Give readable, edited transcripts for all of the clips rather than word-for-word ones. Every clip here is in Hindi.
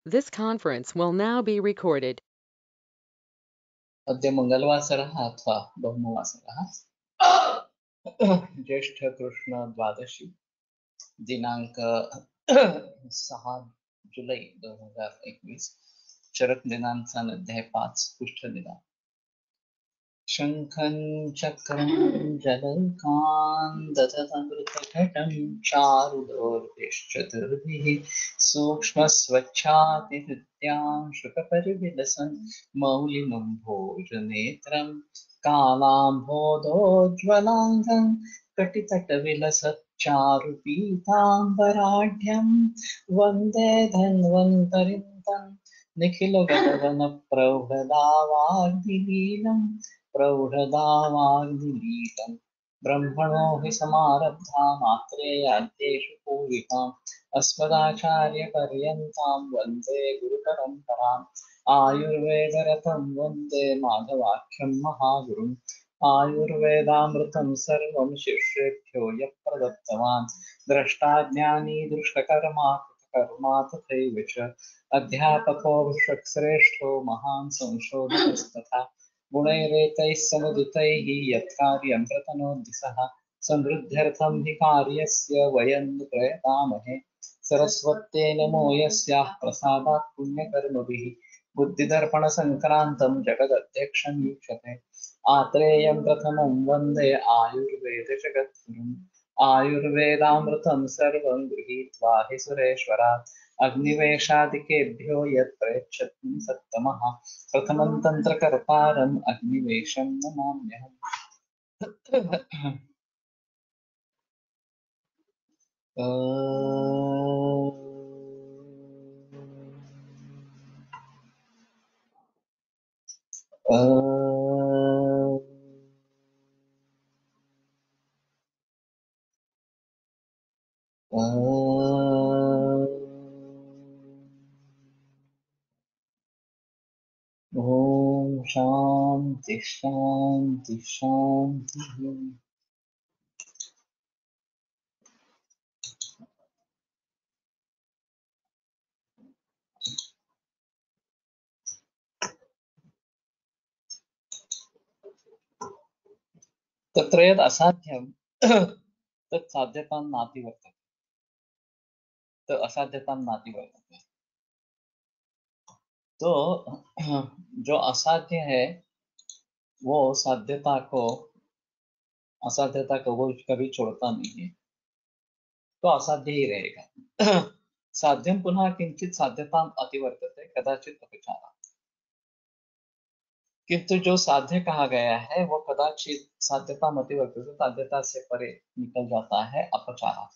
This conference will now be recorded. अद्य मंगलवासरः अथवा बहुमवासरः ज्येष्ठ कृष्ण द्वादशी दिनांक 6 जुलै 2021 चरक दिनांक अध्याय 5 पुष्ट दिनांक शंखं चक्रं जलकान् दधतमृतघटं चारुदोर्भिश्चतुर्भिः सूक्ष्मस्वच्छातिहृत्यां शुकपरिविलसन् मौलिनं भोजनेत्रं कालाम्भोदोज्ज्वलाङ्गं कटितटविलसच्चारुपीताम्बराढ्यं वन्दे धन्वन्तरिं तं निखिलगगनप्रौढदावाग्निलीलम् प्रौढदावाग्निलीलम् ब्रह्मणो हि समारब्धा मात्रेयाद्येषु पूरिताम् अस्मदाचार्यपर्यन्तां वन्दे गुरुपरम्पराम् आयुर्वेदरतं वन्दे माधवाख्यं महागुरुम् आयुर्वेदामृतं सर्वं शिष्येभ्यो यः प्रदत्तवान् द्रष्टाज्ञानी दृष्टकर्मा कृतकर्मा तथैव च अध्यापको विश्वश्रेष्ठो महान् संशोधकस्तथा गुणैरेतैः समुदितैः यत्कार्यं प्रतनोति सः समृद्ध्यर्थं हि कार्यस्य वयं प्रयतामहे सरस्वत्यै नमो यस्याः प्रसादात् पुण्यकर्मभिः बुद्धिदर्पणसङ्क्रान्तं जगदध्यक्षं वीक्षते आत्रेयं प्रथमं वन्दे आयुर्वेदजगद्गुरुम् आयुर्वेदामृतं सर्वं गृहीत्वा हि सुरेश्वरात् अग्निवेशादिकेभ्यो यत् प्रयच्छति सत्तमः प्रथमं तन्त्रकर्तारम् अग्निवेशं नमाम्यहम् ओम शांति शांति शांति। तत्र यद् असाध्यं तत् साध्यतां नाति वर्तते। तो असाध्यतां नाति वर्तते। तो जो असाध्य है वो असाध्यता को वो कभी छोड़ता नहीं है, तो असाध्य ही रहेगा। साध्यं पुनः किंचित साध्यतां अतिवर्तते कदाचित अपचारात्। किंतु जो साध्य कहा गया है वो कदाचित साध्यता अतिवर्तते, साध्यता से परे निकल जाता है अपचारात्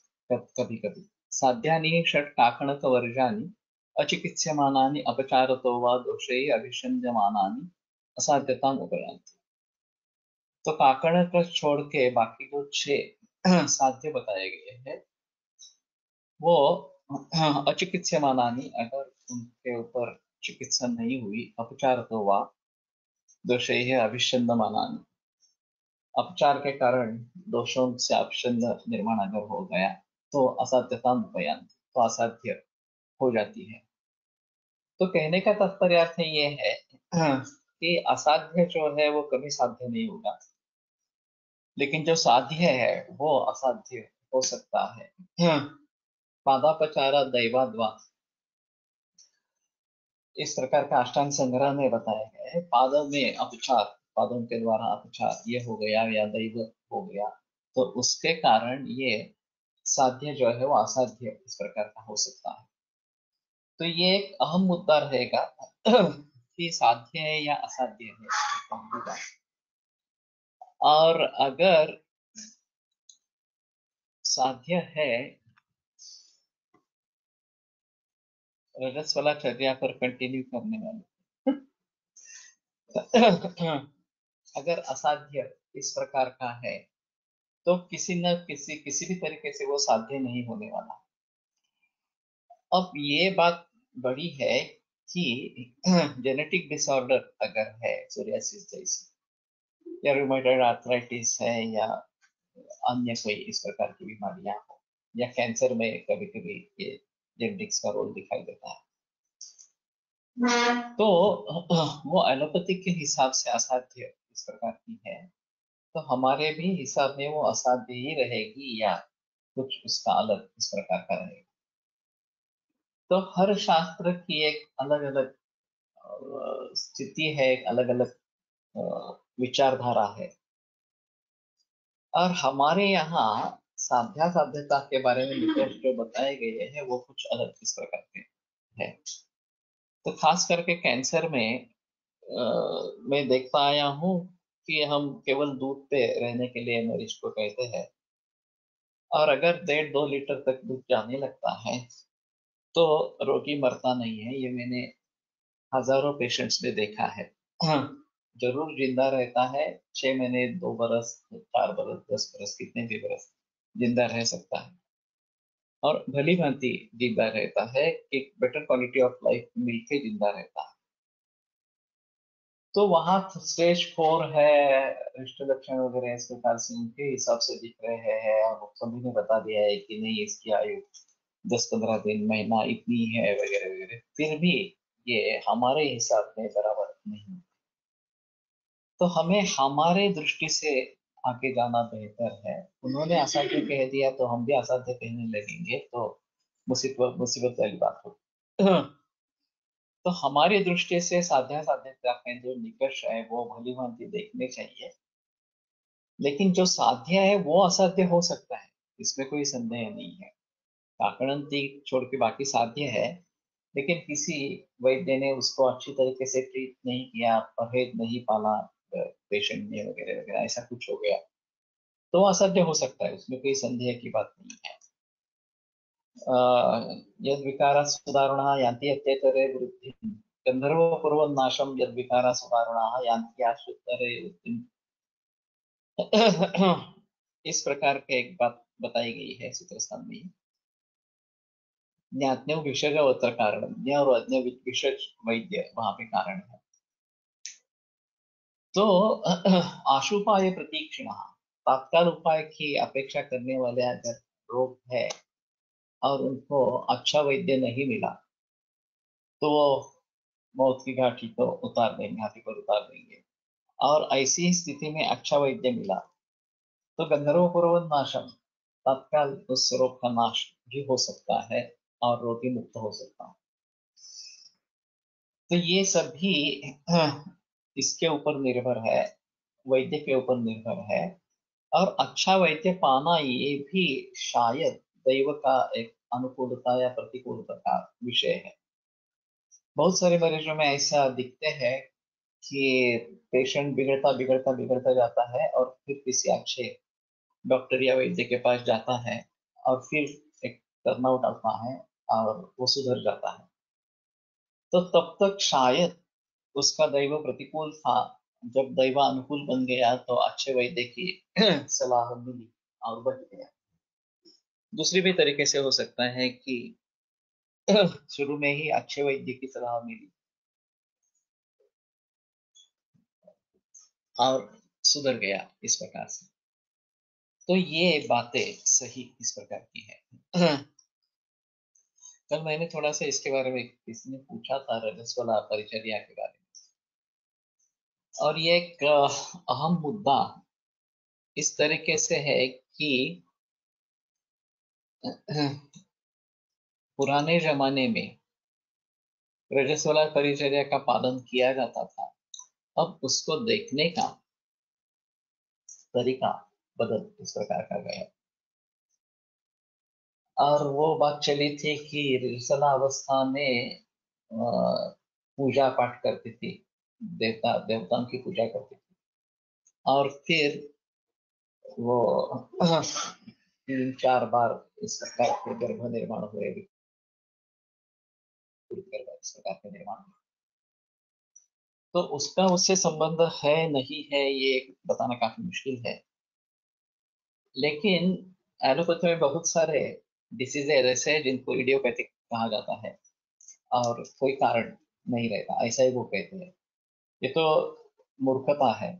कभी कभी। साध्यानि षट् काकणकवर्जानि अचिकित्स्यमानानि अपचारतो वा दोषैः अभिषिञ्जमानानि असाध्यताम् उपयान्ति। तो काकणक छोड़ के बाकी जो 6 साध्य बताए गए हैं वो अचिकित्स्यमानानि, अगर उनके ऊपर चिकित्सा नहीं हुई, अपचारतो वा दोषैः अभिषिञ्जमानानि, अपचार के कारण दोषों से अभिषिञ्ज निर्माण अगर हो गया तो असाध्यताम् उपयान्ति, तो असाध्य हो जाती है। तो कहने का तात्पर्य ये है कि असाध्य जो है वो कभी साध्य नहीं होगा, लेकिन जो साध्य है वो असाध्य हो सकता है। पादापचारा दैवाद्वा, इस प्रकार का अष्टांग संग्रह में बताया गया है। पादों में अपचार, पादों के द्वारा अपचार ये हो गया या दैव हो गया, तो उसके कारण ये साध्य जो है वो असाध्य इस प्रकार का हो सकता है। तो ये एक अहम मुद्दा रहेगा कि साध्य है या असाध्य है। और अगर साध्य है, रजस वाला चर्या पर कंटिन्यू करने वाले अगर असाध्य इस प्रकार का है तो किसी न किसी भी तरीके से वो साध्य नहीं होने वाला। अब ये बात बड़ी है कि जेनेटिक डिसऑर्डर अगर है, सोरियासिस जैसी, या रूमेटॉइड आर्थराइटिस है, या अन्य कोई इस प्रकार की बीमारियां हो, या कैंसर में कभी कभी ये जेनेटिक्स का रोल दिखाई देता है, तो वो एलोपैथिक के हिसाब से असाध्य इस प्रकार की है, तो हमारे भी हिसाब में वो असाध्य ही रहेगी या कुछ उसका अलग इस प्रकार का रहेगा। तो हर शास्त्र की एक अलग अलग स्थिति है, एक अलग अलग विचारधारा है। और हमारे यहाँ साध्यासाध्यता के बारे में निष्कर्ष जो बताए गए हैं वो कुछ अलग इस प्रकार के है। तो खास करके कैंसर में मैं देखता आया हूँ कि हम केवल दूध पे रहने के लिए मरीज को कहते हैं, और अगर 1.5-2 लीटर तक दूध जाने लगता है तो रोगी मरता नहीं है। ये मैंने हजारों पेशेंट्स में देखा है। हाँ, जरूर जिंदा रहता है, 6 महीने, 2 बरस, 4 बरस, 10 बरस, कितने भी बरस जिंदा रह सकता है, और भली भांति जिंदा रहता है, एक बेटर क्वालिटी ऑफ लाइफ मिलके जिंदा रहता है। तो वहां स्टेज 4 है, इंट्रोडक्शन वगैरह इस प्रकार से उनके हिसाब से दिख रहे हैं, और सभी ने बता दिया है कि नहीं, इसकी आयु 10-15 दिन, महीना इतनी है वगैरह वगैरह, फिर भी ये हमारे हिसाब में बराबर नहीं। तो हमें हमारे दृष्टि से आगे जाना बेहतर है। उन्होंने असाध्य कह दिया तो हम भी असाध्य कहने लगेंगे तो मुसीबत मुसीबत वाली बात होगी। तो हमारी दृष्टि से साध्यासाध्यता के जो निकष है वो भली भांति देखने चाहिए, लेकिन जो साध्य है वो असाध्य हो सकता है, इसमें कोई संदेह नहीं है। काकणंती छोड़ के बाकी साध्य है, लेकिन किसी वैद्य ने उसको अच्छी तरीके से ट्रीट नहीं किया, परहेज नहीं पाला पेशेंट ने वगैरह वगैरह, ऐसा कुछ हो गया तो असाध्य हो सकता है, उसमें कोई संदेह की बात नहीं है। यद विकारा सुधारणा यान्ति अत्यतरे वृद्धि, गंधर्व पूर्व नाशम यद विकारा सुधारणा यान्ति आशुत्तरे वृद्धि। इस प्रकार के एक बात बताई गई है सूत्र स्थान में। ज्ञात्यो विषयवत्र कारण, ज्ञ और अज्ञ विशेष वैद्य वहां पे कारण है। तो आशुपाय प्रतीक्षिण, तात्काल उपाय की अपेक्षा करने वाले अगर रोग है और उनको अच्छा वैद्य नहीं मिला तो वो मौत की घाटी तो उतार देंगे, घाटी पर उतार देंगे। और ऐसी स्थिति में अच्छा वैद्य मिला तो गंधर्व पूर्व नाशम, तत्काल उस रोग का नाश भी हो सकता है और रोगी मुक्त हो सकता है। तो ये सभी इसके ऊपर निर्भर है, वैद्य के ऊपर निर्भर है। और अच्छा वैद्य पाना ये भी शायद दैव का एक अनुकूलता या प्रतिकूलता का विषय है। बहुत सारे मरीजों में ऐसा दिखते हैं कि पेशेंट बिगड़ता बिगड़ता बिगड़ता जाता है और फिर किसी अच्छे डॉक्टर या वैद्य के पास जाता है और फिर एक टर्नआउट आता है और वो सुधर जाता है। तो तब तक शायद उसका दैव प्रतिकूल था, जब दैव अनुकूल बन गया तो अच्छे वैद्य की सलाह मिली और बच गया। दूसरी भी तरीके से हो सकता है कि शुरू में ही अच्छे वैद्य की सलाह मिली और सुधर गया इस प्रकार से। तो ये बातें सही इस प्रकार की है। कल मैंने थोड़ा सा इसके बारे में, किसी ने पूछा था रजस्वला परिचर्या के बारे में, और ये एक अहम मुद्दा इस तरीके से है कि पुराने जमाने में रजस्वला परिचर्या का पालन किया जाता था, अब उसको देखने का तरीका बदल इस प्रकार का गया। और वो बात चली थी कि रजस्वला अवस्था में पूजा पाठ करती थी, देवता देवताओं की पूजा करती थी, और फिर वो 3-4 बार इस प्रकार के गर्भ निर्माण हुए, इस प्रकार के निर्माण हुए। तो उसका उससे संबंध है नहीं है ये बताना काफी मुश्किल है, लेकिन एलोपैथी में बहुत सारे डिसीजेज ऐसे हैं जिनको इडियोपैथिक कहा जाता है और कोई कारण नहीं रहता, ऐसा ही वो कहते हैं। ये तो मूर्खता है,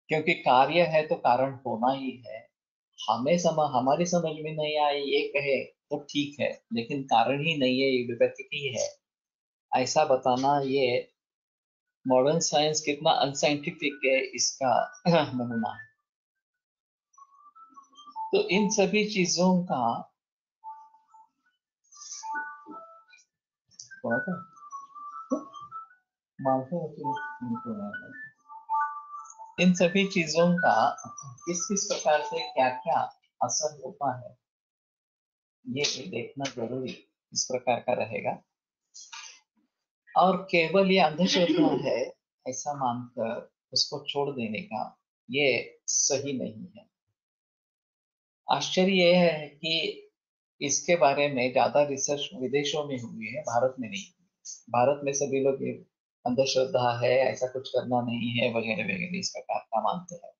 क्योंकि कार्य है तो कारण होना ही है। हमारी समझ में नहीं आए ये कहे तो ठीक है, लेकिन कारण ही नहीं है, इडियोपैथिक ही है। ऐसा बताना ये मॉडर्न साइंस कितना अनसाइंटिफिक है इसका नमूना है। तो इन सभी चीजों का इन सभी चीजों का किस किस प्रकार से क्या क्या असर होता है ये देखना जरूरी इस प्रकार का रहेगा। और केवल ये अंधश्रद्धा है ऐसा मानकर उसको छोड़ देने का ये सही नहीं है। आश्चर्य यह है कि इसके बारे में ज्यादा रिसर्च विदेशों में हुई है, भारत में नहीं। भारत में सभी लोग ये अंधश्रद्धा है, ऐसा कुछ करना नहीं है वगैरह वगैरह इस प्रकार का मानते हैं।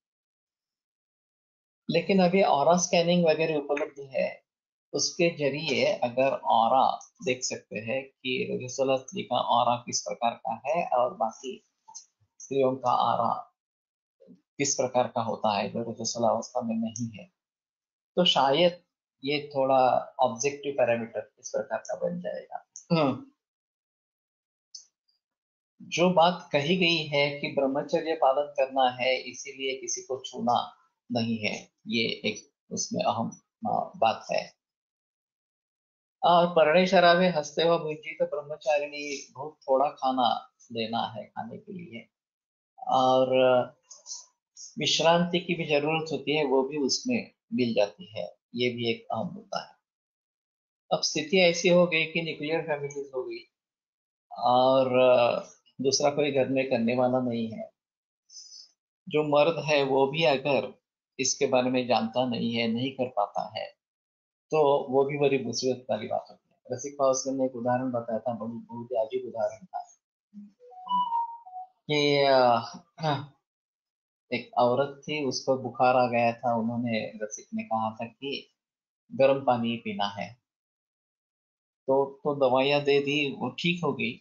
लेकिन अभी ऑरा स्कैनिंग वगैरह उपलब्ध है, उसके जरिए अगर ऑरा देख सकते हैं कि रजस्वला स्त्री का ऑरा किस प्रकार का है और बाकी स्त्रियों का ऑरा किस प्रकार का होता है जो रजस्वला अवस्था में नहीं है, तो शायद ये थोड़ा ऑब्जेक्टिव पैरामीटर इस प्रकार का बन जाएगा। जो बात कही गई है कि ब्रह्मचर्य पालन करना है इसीलिए किसी को छूना नहीं है, ये एक उसमें अहम बात है। और परणे शराबे हंसते हुए मुंजी तो ब्रह्मचारिणी बहुत थोड़ा खाना देना है खाने के लिए, और विश्रांति की भी जरूरत होती है, वो भी उसमें मिल जाती है, ये भी एक अहम मुद्दा है। अब स्थिति ऐसी हो गई कि न्यूक्लियर फैमिलीज हो गई और दूसरा कोई घर में करने वाला नहीं है। जो मर्द है वो भी अगर इसके बारे में जानता नहीं है, नहीं कर पाता है, तो वो भी बड़ी मुसीबत वाली बात होती है। रसिक पावसकर ने एक उदाहरण बताया था, बहुत बहुत ही अजीब उदाहरण था कि एक औरत थी, उसको बुखार आ गया था, उन्होंने रसिक ने कहा था कि गर्म पानी पीना है, तो दवाइयाँ दे दी, वो ठीक हो गई।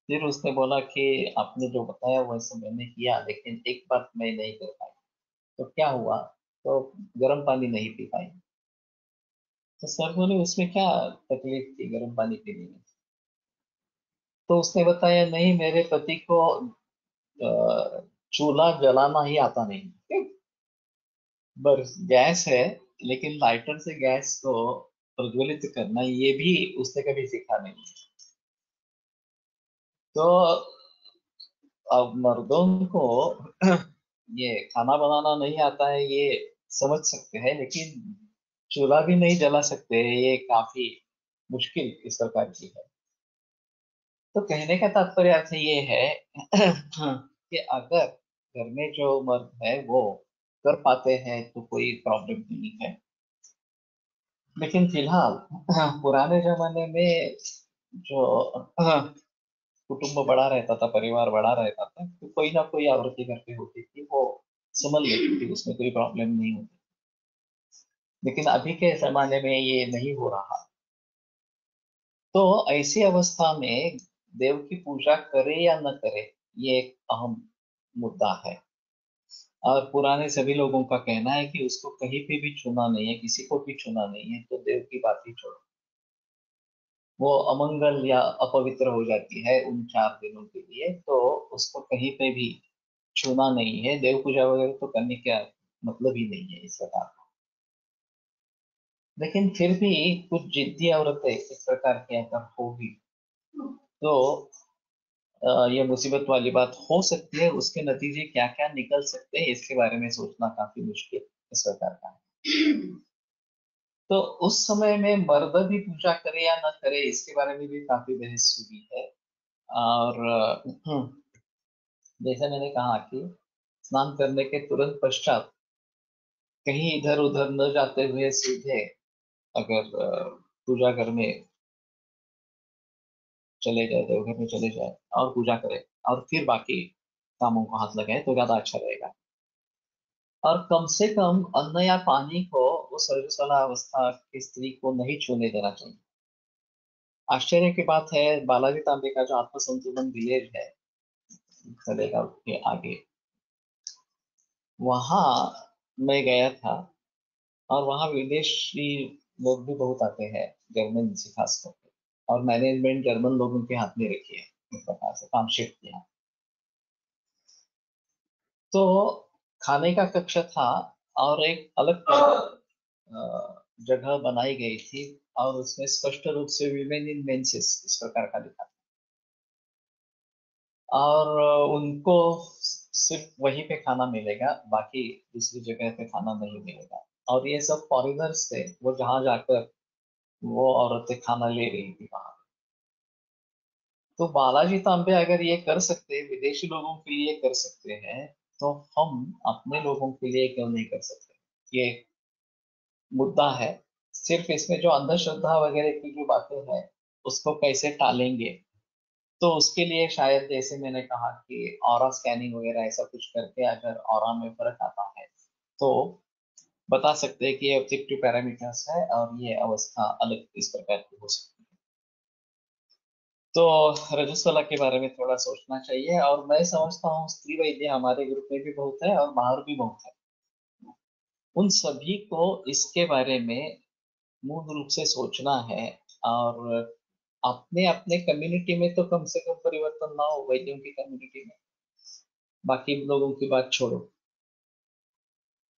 फिर उसने बोला कि आपने जो बताया वैसे मैंने किया, लेकिन एक बात मैं नहीं कर पाई। तो क्या हुआ? तो गर्म पानी नहीं पी पाई। तो सर बोले उसमें क्या तकलीफ थी गर्म पानी पीने में? तो उसने बताया नहीं, मेरे पति को चूल्हा जलाना ही आता नहीं। बस गैस है, लेकिन लाइटर से गैस को प्रज्वलित करना ये भी उसने कभी सीखा नहीं। तो अब मर्दों को ये खाना बनाना नहीं आता है ये समझ सकते हैं, लेकिन चूल्हा भी नहीं जला सकते हैं, ये काफी मुश्किल इस प्रकार की है। तो कहने का तात्पर्य अर्थ ये है कि अगर घर में जो मर्द है वो कर पाते हैं तो कोई प्रॉब्लम नहीं है। लेकिन फिलहाल पुराने जमाने में जो कुटुंब बड़ा रहता था, परिवार बड़ा रहता था, तो कोई ना कोई औरतें घर पे होती थी, वो संभल लेती थी, उसमें कोई प्रॉब्लम नहीं होती। लेकिन अभी के जमाने में ये नहीं हो रहा। तो ऐसी अवस्था में देव की पूजा करे या न करे, ये एक अहम मुद्दा है। और पुराने सभी लोगों का कहना है कि उसको कहीं पे भी छूना नहीं है, किसी को भी छूना नहीं है, तो देव की बात ही छोड़ो, वो अमंगल या अपवित्र हो जाती है उन 4 दिनों के लिए। तो उसको कहीं पे भी छूना नहीं है, देव पूजा वगैरह तो करने का मतलब ही नहीं है इस प्रकार का। लेकिन फिर भी कुछ जिद्दी औरतें इस प्रकार की अगर होगी तो ये मुसीबत वाली बात हो सकती है। उसके नतीजे क्या क्या निकल सकते हैं इसके बारे में सोचना काफी मुश्किल इस प्रकार का है। तो उस समय में मर्द भी पूजा करे या न करे इसके बारे में भी काफी बहस हुई है। और जैसे मैंने कहा कि स्नान करने के तुरंत पश्चात कहीं इधर उधर न जाते हुए सीधे अगर पूजा घर में चले जाए, देवघर में चले जाए और पूजा करे और फिर बाकी कामों को हाथ लगाए तो ज्यादा अच्छा रहेगा। और कम से कम अन्न या पानी को उस रजस्वला अवस्था की स्त्री को नहीं छूने देना चाहिए। आश्चर्य की बात है, बालाजी तांबे का जो आत्मसंतुलन विलेज है चलेगा के आगे, वहां मैं गया था और वहाँ विदेशी लोग भी बहुत आते हैं, जर्मन से खास करके। और मैनेजमेंट जर्मन लोगों के हाथ में रखी है, इस प्रकार से काम शिफ्ट किया। तो खाने का कक्ष था और एक अलग जगह बनाई गई थी और उसमें स्पष्ट रूप से विमेन इन मेंसेस इस प्रकार का लिखा था। और उनको सिर्फ वहीं पे खाना मिलेगा, बाकी दूसरी जगह पे खाना नहीं मिलेगा। और ये सब फॉरेनर्स थे, वो जहां जाकर वो औरतें खाना ले रही थी वहां। तो बालाजी तांबे अगर ये कर सकते हैं, विदेशी लोगों के लिए कर सकते हैं, तो हम अपने लोगों के लिए क्यों नहीं कर सकते? ये मुद्दा है। सिर्फ इसमें जो अंधश्रद्धा वगैरह की जो बातें हैं, उसको कैसे टालेंगे? तो उसके लिए शायद जैसे मैंने कहा कि ऑरा स्कैनिंग वगैरह ऐसा कुछ करके अगर ऑरा में फर्क आता है, तो बता सकते हैं कि ये ऑब्जेक्टिव पैरामीटर्स है और ये अवस्था अलग इस प्रकार की हो सकती है। तो रजस्वला के बारे में थोड़ा सोचना चाहिए, और मैं समझता हूँ स्त्री वैद्य हमारे ग्रुप में भी बहुत है और बाहर भी बहुत है। उन सभी को इसके बारे में मूल रूप से सोचना है। और अपने अपने कम्युनिटी में तो कम से कम परिवर्तन लाओ, वैद्यों की कम्युनिटी में, बाकी लोगों की बात छोड़ो।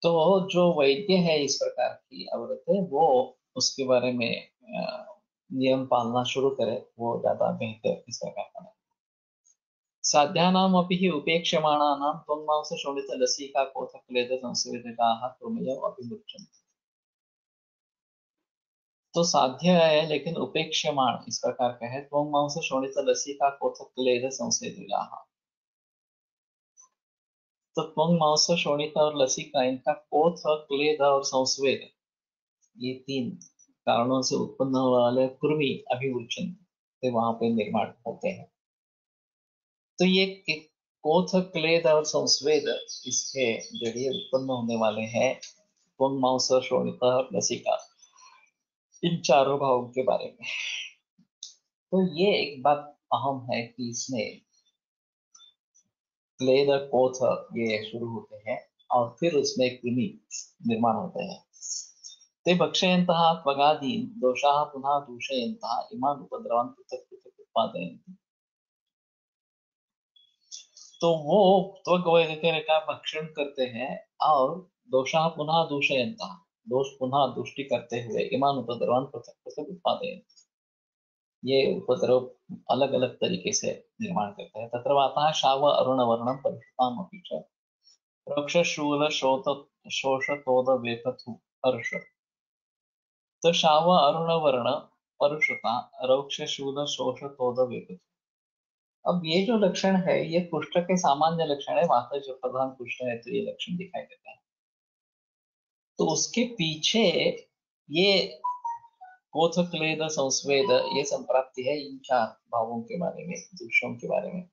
तो जो वैद्य है इस प्रकार की औरत है, वो उसके बारे में नियम पालना शुरू करे, वो ज्यादा बेहतर इस प्रकार का। साध्यानाम अपि हि उपेक्षमाणानां त्वङ्मांस शोणितलसिका कोथक्लेद संसेविताः त्वमेव अभिमुच्यन्ते। तो साध्य है लेकिन उपेक्षमाण इस प्रकार का है, त्वङ्मांस शोणितलसिका कोथक्लेद संसेविताः। तो त्वङ्मांस शोणित और लसिका, इनका कोथ, क्लेद और संस्वेद, ये तीन कारणों से उत्पन्न होने वाले कृमि अभिवृचन से वहां पे निर्माण होते हैं। तो ये कोथ, क्लेद और संस्वेद, इसके जरिए उत्पन्न होने वाले हैं त्वंग, मांस, श्रोणिता और लसिका, इन चारों भावों के बारे में। तो ये एक बात अहम है कि इसमें क्लेद और कोथ ये शुरू होते हैं और फिर उसमें कृमि निर्माण होते हैं। ते भक्षयन्तः त्वगादीन् दोषाः पुनः दूषयन्तः इमान् उपद्रवान् पृथक् पृथक् उत्पादयन्ति। तो वो त्वग वगैरह का भक्षण करते हैं और दोषाः पुनः दूषयन्तः, दोष पुनः दुष्टि करते हुए इमान् उपद्रवान् पृथक् पृथक् उत्पादयन्ति, ये उपद्रव अलग अलग तरीके से निर्माण करते हैं। तत्र वातः शाव अरुण वर्णम परिषताम अपि च रक्ष शूल शोत शोषतोद वेपथु हर्ष। तो शाव अरुण वर्ण परुषता रौक्ष शूल शोष तोद वेपथु। अब ये जो लक्षण है, ये कुष्ठ के सामान्य लक्षण है। वात जो प्रधान कुष्ठ है, तो ये लक्षण दिखाई देता है। तो उसके पीछे ये कोथ, क्लेद, संस्वेद, ये संप्राप्ति है इन चार भावों के बारे में, दोषों के बारे में।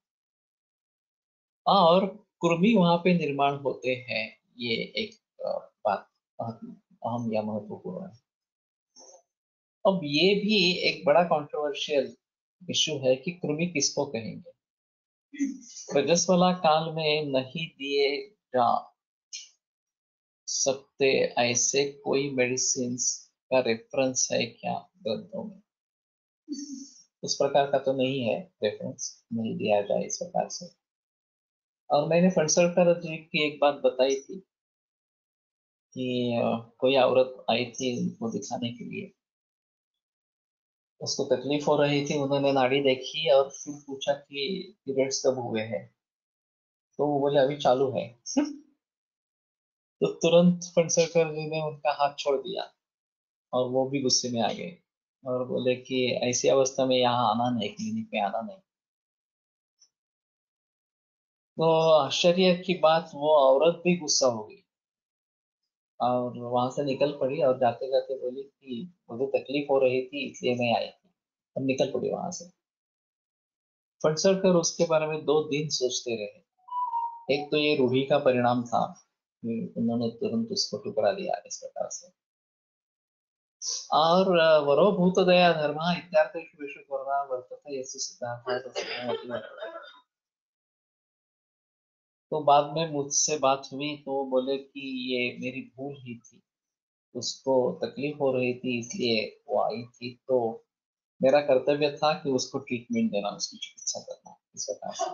और कृमि वहां पे निर्माण होते हैं, ये एक बात अहम या महत्वपूर्ण है। अब ये भी एक बड़ा कंट्रोवर्शियल इश्यू है कि कृमि किसको कहेंगे। रजस्वला काल में नहीं दिए जा सकते ऐसे कोई मेडिसिन का रेफरेंस है क्या ग्रंथों में? उस प्रकार का तो नहीं है, रेफरेंस नहीं दिया जाए इस प्रकार से। और मैंने फणसरकर जी की एक बात बताई थी कि कोई औरत आई थी उनको दिखाने के लिए, उसको तकलीफ हो रही थी, उन्होंने नाड़ी देखी और फिर पूछा कि पीरियड्स कब हुए हैं, तो वो बोले अभी चालू है। तो तुरंत फणसरकर जी ने उनका हाथ छोड़ दिया और वो भी गुस्से में आ गए और बोले कि ऐसी अवस्था में यहाँ आना नहीं, क्लिनिक में आना नहीं। तो आश्चर्य की बात, वो औरत भी गुस्सा हो गई और वहां से निकल पड़ी और जाते जाते बोली कि मुझे तकलीफ हो रही थी इसलिए मैं आई थी, और निकल पड़ी वहां से। फटसरकर उसके बारे में 2 दिन सोचते रहे। एक तो ये रूढ़ी का परिणाम था कि उन्होंने तुरंत उसको ठुकरा दिया इस प्रकार से। और वरो भूत दया धर्म इत्यार्थेषु विशुद्धा वर्तते यस्य सिद्धार्थः तस्य वर्तते। तो बाद में मुझसे बात हुई तो वो बोले कि ये मेरी भूल ही थी, उसको तकलीफ हो रही थी इसलिए वो आई थी। तो मेरा कर्तव्य था कि उसको ट्रीटमेंट देना, उसकी चिकित्सा करना इस प्रकार से।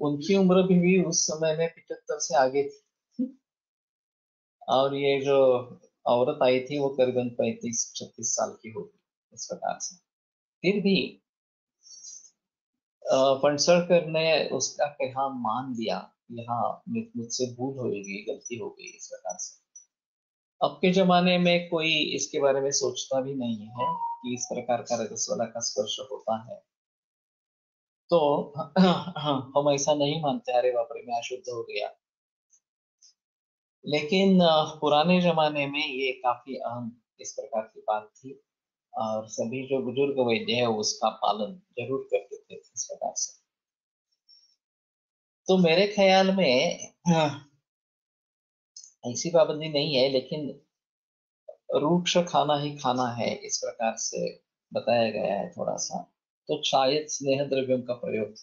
उनकी उम्र भी उस समय में 75 से आगे थी, और ये जो औरत आई थी वो करीबन 35-36 साल की होगी इस प्रकार से। फिर भी फणसलकर ने उसका कहना मान लिया, यहाँ मुझसे भूल हो गई, गलती हो गई इस प्रकार से। अब के जमाने में कोई इसके बारे में सोचता भी नहीं है कि इस प्रकार का रजस्वला का स्पर्श होता है, तो हम ऐसा नहीं मानते, अरे बाप रे मैं अशुद्ध हो गया। लेकिन पुराने जमाने में ये काफी अहम इस प्रकार की बात थी, और सभी जो बुजुर्ग वैद्य है उसका पालन जरूर करते थे इस प्रकार से। तो मेरे ख्याल में ऐसी पाबंदी नहीं है, लेकिन रूक्ष खाना ही खाना है इस प्रकार से बताया गया है थोड़ा सा, तो शायद स्नेह द्रव्यों का प्रयोग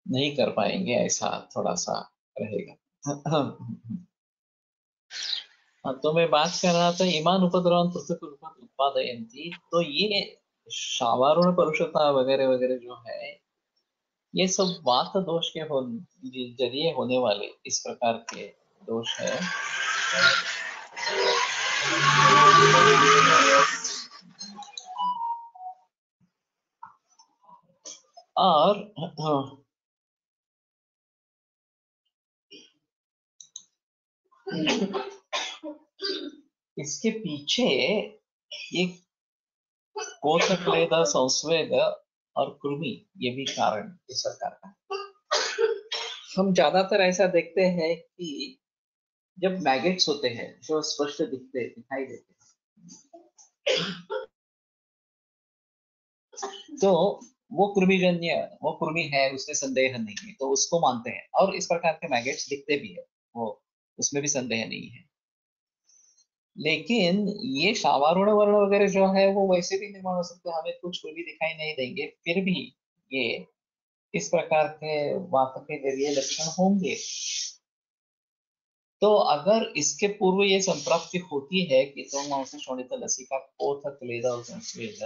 नहीं कर पाएंगे, ऐसा थोड़ा सा रहेगा। हाँ, तो मैं बात कर रहा था इमान उपद्रवन पृथक रूपम उत्पादयन्ति, तो ये शावारोण परुषता वगैरह वगैरह जो है, ये सब वात दोष के जरिए होने वाले इस प्रकार के दोष है। और इसके पीछे एक कोशक्लेद संस्वेद और कृमि, ये भी कारण इस प्रकार का। हम ज्यादातर ऐसा देखते हैं कि जब मैगेट्स होते हैं जो स्पष्ट दिखाई देते हैं, तो वो कृमिजन्य, वो कृमि है उसमें संदेह नहीं है, तो उसको मानते हैं, और इस प्रकार के मैगेट्स दिखते भी है, वो उसमें भी संदेह नहीं है। लेकिन ये शावारूढ़ वर्ण वगैरह जो है वो वैसे भी निर्माण हो सकते हैं, हमें कुछ भी दिखाई नहीं देंगे, फिर भी ये इस प्रकार के वात के जरिए लक्षण होंगे। तो अगर इसके पूर्व ये संप्राप्ति होती है कि तो शोणित लसिका कोथ क्लेदा और संस्वेद,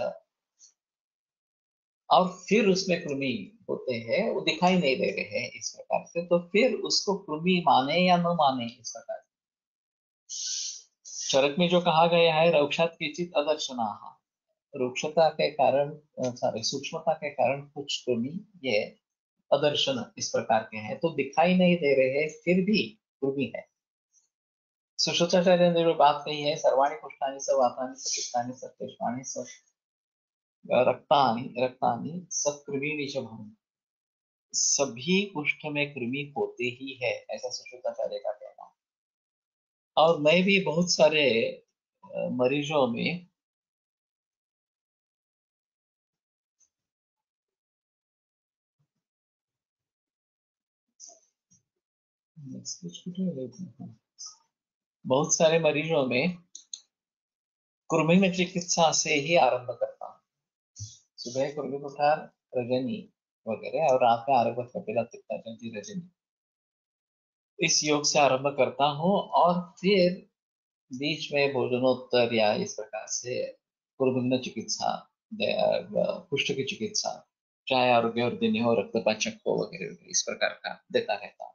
और फिर उसमें कृमि होते हैं, वो दिखाई नहीं दे रहे हैं इस प्रकार से, तो फिर उसको कृमि माने या न माने इस प्रकार से। चरक में जो कहा गया है रौक्षात किंचित अदर्शनाः, रूक्षता के कारण, सॉरी सूक्ष्मता के कारण कुछ कृमि ये अदर्शन इस प्रकार के हैं, तो दिखाई नहीं दे रहे हैं, फिर भी कृमि है। सुश्रुताचार्य ने जो बात कही है, सर्वाणि कुष्ठानि स वातानि स पित्तानि स श्लेष्माणि स रक्तानि रक्तानि सकृमीणि च भवन्ति, सभी कुष्ठ में कृमि होते ही है, ऐसा सुश्रुताचार्य का कहना है। और मैं भी बहुत सारे मरीजों में बहुत सारे मरीजों में कृमि में चिकित्सा से ही आरंभ करता हूँ। सुबह कुर्मी कुठार रजनी वगैरह, और रात में आरंभ कपिला तिक्ताचंदी रजनी, इस योग से आरंभ करता हूँ, और फिर बीच में भोजनोत्तर या इस प्रकार से कुर्मिग्न चिकित्सा, कुष्ठ की चिकित्सा, चाहे आरोग्य और दिन हो, रक्तपाचक हो वगैरह वगैरह, इस प्रकार का देता रहता हूँ।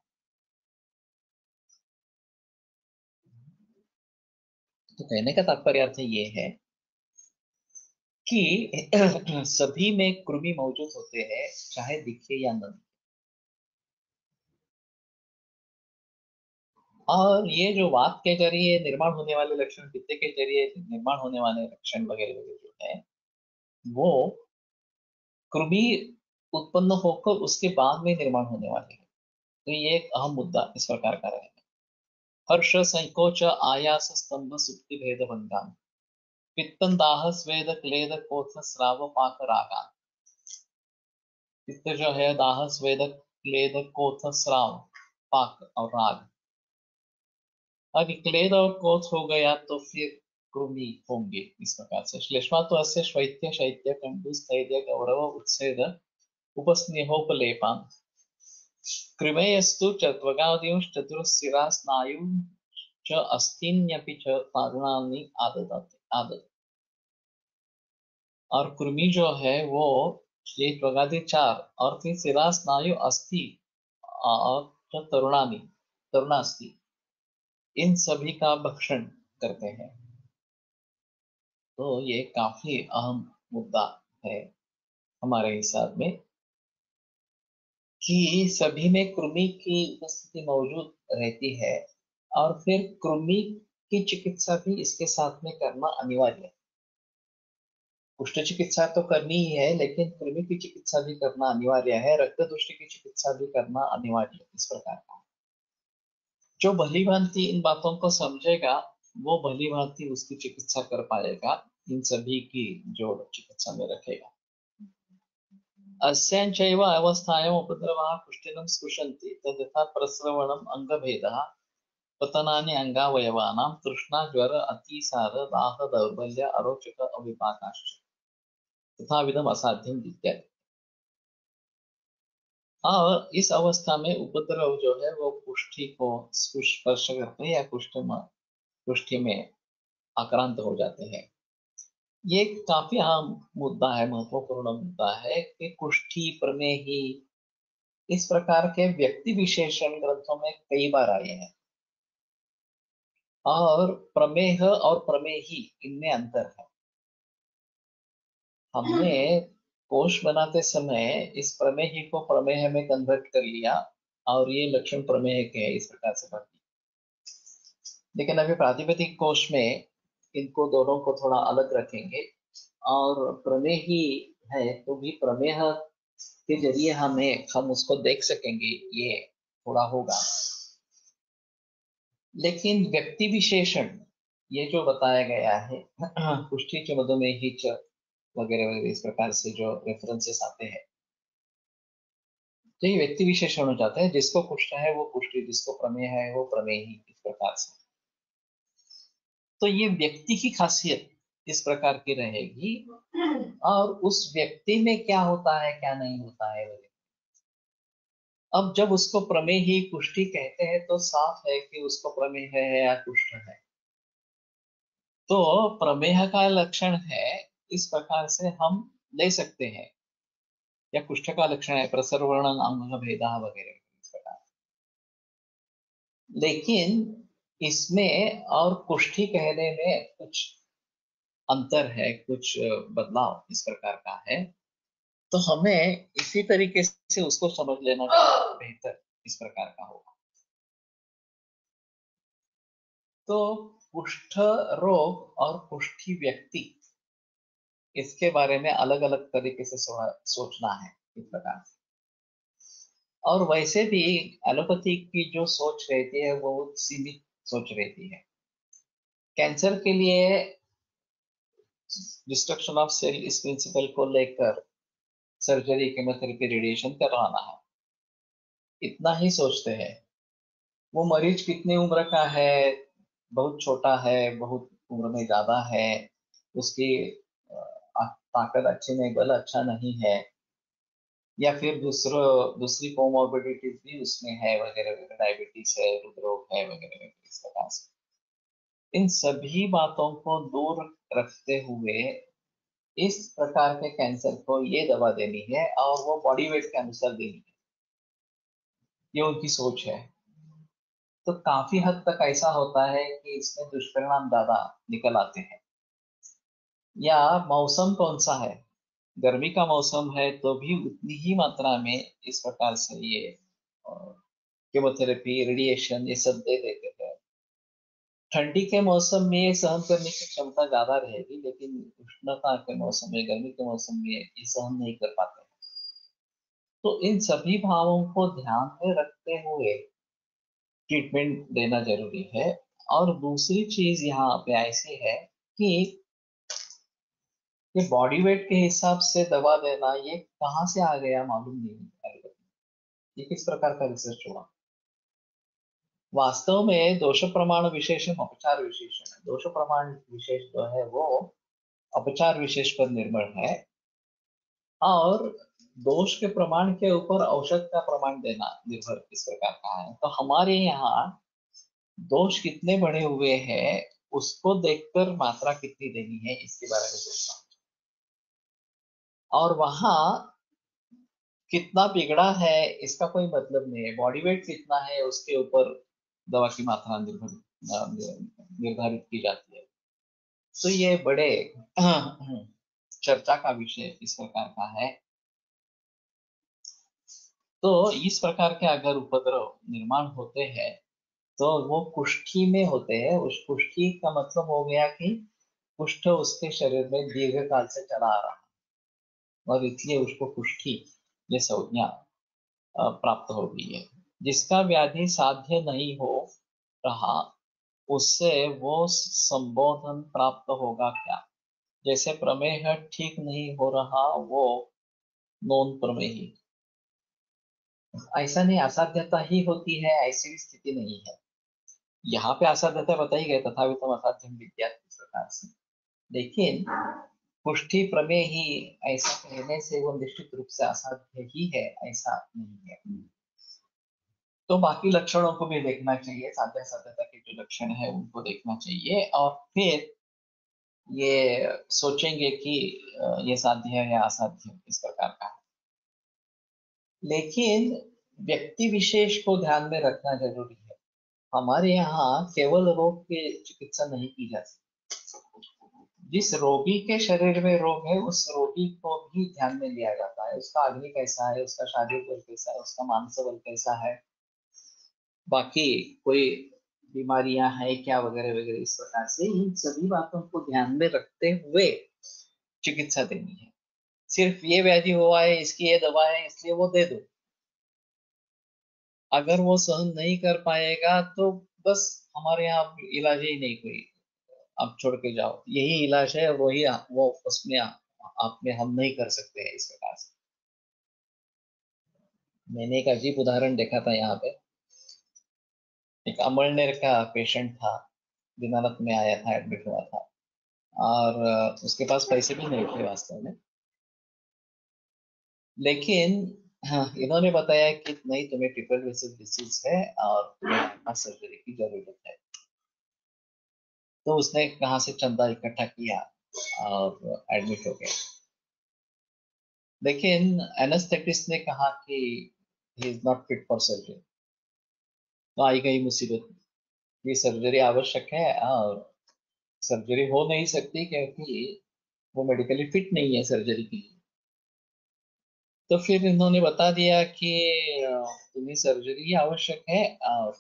तो कहने का तात्पर्य अर्थ ये है कि सभी में कृमि मौजूद होते हैं, चाहे दिखे या न दिखे। और ये जो वात के जरिए निर्माण होने वाले लक्षण, पित्त के जरिए निर्माण होने वाले लक्षण वगैरह वगैरह जो है, वो कृमि उत्पन्न होकर उसके बाद में निर्माण होने वाले हैं। तो ये एक अहम मुद्दा इस प्रकार का रहेगा। हर्ष संकोच आयास स्तंभ सुक्ति भेद भंगान, पित्तन दाह स्वेद क्लेद कोथ स्राव पाक रागान। पित्त जो है दाह स्वेद क्लेद कोथ स्राव पाक और राग, अब क्लेद और कोथ हो गया तो फिर कृमि होंगे इस प्रकार से। श्लेष्मा तो अस्य शैत्य शैत्य कंडु स्थैर्य गौरव उत्सेद उपस्नेहोपलेपान, कृमेयस्तु चत्वगादींश्चतुरस्सिरा स्नायुं च अस्तीन्यपि च तारुणानि आददति आदत्। और कृमि जो है वो ये त्वगादि चार और फिर शिरा स्नायु अस्थि और जो तरुणास्थि इन सभी का भक्षण करते हैं। तो ये काफी अहम मुद्दा है हमारे हिसाब में कि सभी में कृमि की उपस्थिति मौजूद रहती है और फिर कृमि की चिकित्सा भी इसके साथ में करना अनिवार्य है। कुष्ठ चिकित्सा तो करनी ही है, लेकिन कृमि की चिकित्सा भी करना अनिवार्य है, रक्त दुष्टि की चिकित्सा भी करना अनिवार्य है। इस प्रकार का जो भली भांति इन बातों को समझेगा वो भली भांति उसकी चिकित्सा कर पाएगा, इन सभी की जो चिकित्सा में रखेगा। अस्यांचैव अवस्थायाम् उपद्रवाः कुष्ठिनं स्पृशन्ति तद्यथा प्रस्रवणम् अङ्गभेदः पतनानि अङ्गावयवानां तृष्णा ज्वर अतिसार दाह दौर्बल्य अरोचक अविपाकाश्च तथाविधम् असाध्यम् इत्यादि। और इस अवस्था में उपद्रव जो है वो कुष्ठी को स्पर्श करते हैं या कुष्ठी में आक्रांत हो जाते हैं। ये काफी अहम मुद्दा है, महत्वपूर्ण मुद्दा है कि कुष्ठी प्रमेही इस प्रकार के व्यक्ति विशेषण ग्रंथों में कई बार आए हैं और प्रमेह और प्रमेही इनमें अंतर है। हमने कोश बनाते समय इस प्रमेही को प्रमेह में कन्वर्ट कर लिया और ये लक्षण प्रमेह के है इस प्रकार से पढ़ लिया। लेकिन अभी प्रातिपदिक कोश में इनको दोनों को थोड़ा अलग रखेंगे और प्रमेही है तो भी प्रमेह के जरिए हम उसको देख सकेंगे, ये थोड़ा होगा। लेकिन व्यक्ति विशेषण ये जो बताया गया है कुष्ठी च मधुमेही च वगैरह वगैरह इस प्रकार से जो रेफरेंसेस आते हैं, तो ये व्यक्ति विशेषण हो जाता है। जिसको कुष्ठ है वो कुष्ठी, जिसको प्रमेह है वो प्रमेही, इस प्रकार से। तो ये व्यक्ति की खासियत इस प्रकार की रहेगी और उस व्यक्ति में क्या होता है क्या नहीं होता है वगैरह। अब जब उसको प्रमेही कुष्ठी कहते हैं तो साफ है कि उसको प्रमेह है या कुष्ठ है। तो प्रमेह का लक्षण है इस प्रकार से हम ले सकते हैं, या कुष्ठ का लक्षण है प्रसरवर्ण अंग भेदा वगैरह इस प्रकार। लेकिन इसमें और कुष्ठी कहने में कुछ अंतर है, कुछ बदलाव इस प्रकार का है। तो हमें इसी तरीके से उसको समझ लेना बेहतर इस प्रकार का होगा। तो कुष्ठ रोग और कुष्ठी व्यक्ति इसके बारे में अलग अलग तरीके से सोचना है इस प्रकार से। और वैसे भी एलोपैथी की जो सोच रहती है वो सीमित सोच रहती है। कैंसर के लिए डिस्ट्रक्शन ऑफ सेल इस प्रिंसिपल को लेकर सर्जरी, केमोथेरेपी, रेडिएशन करवाना है, इतना ही सोचते हैं। वो मरीज कितनी उम्र का है, बहुत छोटा है, बहुत उम्र में ज्यादा है, उसकी ताकत अच्छी नहीं, बल अच्छा नहीं है, या फिर दूसरी कोमोर्बिडिटीज भी उसमें है वगैरह वगैरह, डायबिटीज है, हृदरोग है वगैरह वगैरह इस प्रकार से। इन सभी बातों को दूर रखते हुए इस प्रकार के कैंसर को ये दवा देनी है और वो बॉडी वेट के अनुसार देनी है, ये उनकी सोच है। तो काफी हद तक ऐसा होता है कि इसमें दुष्परिणाम ज्यादा निकल आते हैं। या मौसम कौन सा है, गर्मी का मौसम है तो भी उतनी ही मात्रा में इस प्रकार से ये केमोथेरेपी, रेडिएशन ये सब दे देते हैं। ठंडी के मौसम में सहन करने की क्षमता ज्यादा रहेगी, लेकिन उष्णता के मौसम में, गर्मी के मौसम में ये सहन नहीं कर पाते। तो इन सभी भावों को ध्यान में रखते हुए ट्रीटमेंट देना जरूरी है। और दूसरी चीज यहाँ पे ऐसी है कि ये बॉडी वेट के हिसाब से दवा देना ये कहाँ से आ गया मालूम नहीं है। ये किस प्रकार का रिसर्च हुआ? वास्तव में दोष प्रमाण विशेषण उपचार विशेषण है। दोष प्रमाण विशेष जो है वो उपचार विशेष पर निर्भर है और दोष के प्रमाण के ऊपर औषध का प्रमाण देना निर्भर इस प्रकार का है। तो हमारे यहाँ दोष कितने बढ़े हुए हैं उसको देखकर मात्रा कितनी देनी है इसके बारे में सोचना। और वहां कितना बिगड़ा है इसका कोई मतलब नहीं है, बॉडी वेट कितना है उसके ऊपर दवा की मात्रा निर्धारित की जाती है। तो ये बड़े चर्चा का विषय इस प्रकार का है। तो इस प्रकार के अगर उपद्रव निर्माण होते हैं तो वो कुष्ठी में होते हैं। उस कुष्ठी का मतलब हो गया कि कुष्ठ उसके शरीर में दीर्घ काल से चला आ रहा है और इसलिए उसको कुष्ठी ये संज्ञा प्राप्त हो गई है। जिसका व्याधि साध्य नहीं हो रहा उससे वो संबोधन प्राप्त होगा क्या? जैसे प्रमेह ठीक नहीं हो रहा वो नॉन प्रमेही। ऐसा नहीं, असाध्यता ही होती है ऐसी भी स्थिति नहीं है। यहाँ पे असाध्यता बताई गई, तथावितम असाध्यम विद्या इस प्रकार से। लेकिन पुष्टि प्रमेय ही ऐसा कहने से वो निश्चित रूप से असाध्य ही है ऐसा नहीं है। तो बाकी लक्षणों को भी देखना चाहिए, साध्य साध्यता के जो लक्षण है उनको देखना चाहिए और फिर ये सोचेंगे कि ये साध्य है या असाध्य इस प्रकार का है। लेकिन व्यक्ति विशेष को ध्यान में रखना जरूरी है। हमारे यहाँ केवल रोग की चिकित्सा नहीं की जाती, जिस रोगी के शरीर में रोग है उस रोगी को भी ध्यान में लिया जाता है। उसका अग्नि कैसा है, उसका शारीरिक बल कैसा है, उसका मानसिक बल कैसा है, बाकी कोई बीमारियां हैं क्या वगैरह वगैरह, इस प्रकार से इन सभी बातों को ध्यान में रखते हुए चिकित्सा देनी है। सिर्फ ये व्याधि हुआ है इसकी ये दवा है इसलिए वो दे दो, अगर वो सहन नहीं कर पाएगा तो बस हमारे यहाँ इलाज ही नहीं कोई, आप छोड़ के जाओ, यही इलाज है वही वो उसमें आप में हम नहीं कर सकते हैं इस प्रकार से। मैंने एक अजीब उदाहरण देखा था यहाँ पे। एक अमलनेर का पेशेंट था, दिनानत में आया था, एडमिट हुआ था और उसके पास पैसे भी नहीं थे वास्तव में। लेकिन हाँ, इन्होंने बताया कि नहीं तुम्हें ट्रिपल वेसल डिसीज है और तुम्हें सर्जरी की जरूरत है। तो उसने कहाँ से चंदा इकट्ठा किया और एडमिट हो गया। लेकिन एनेस्थेटिस्ट ने कहा कि he is not fit for surgery. तो आई गई मुसीबत, ये सर्जरी आवश्यक है और सर्जरी हो नहीं सकती क्योंकि वो मेडिकली फिट नहीं है सर्जरी के लिए। तो फिर इन्होंने बता दिया कि तुम्हें सर्जरी आवश्यक है और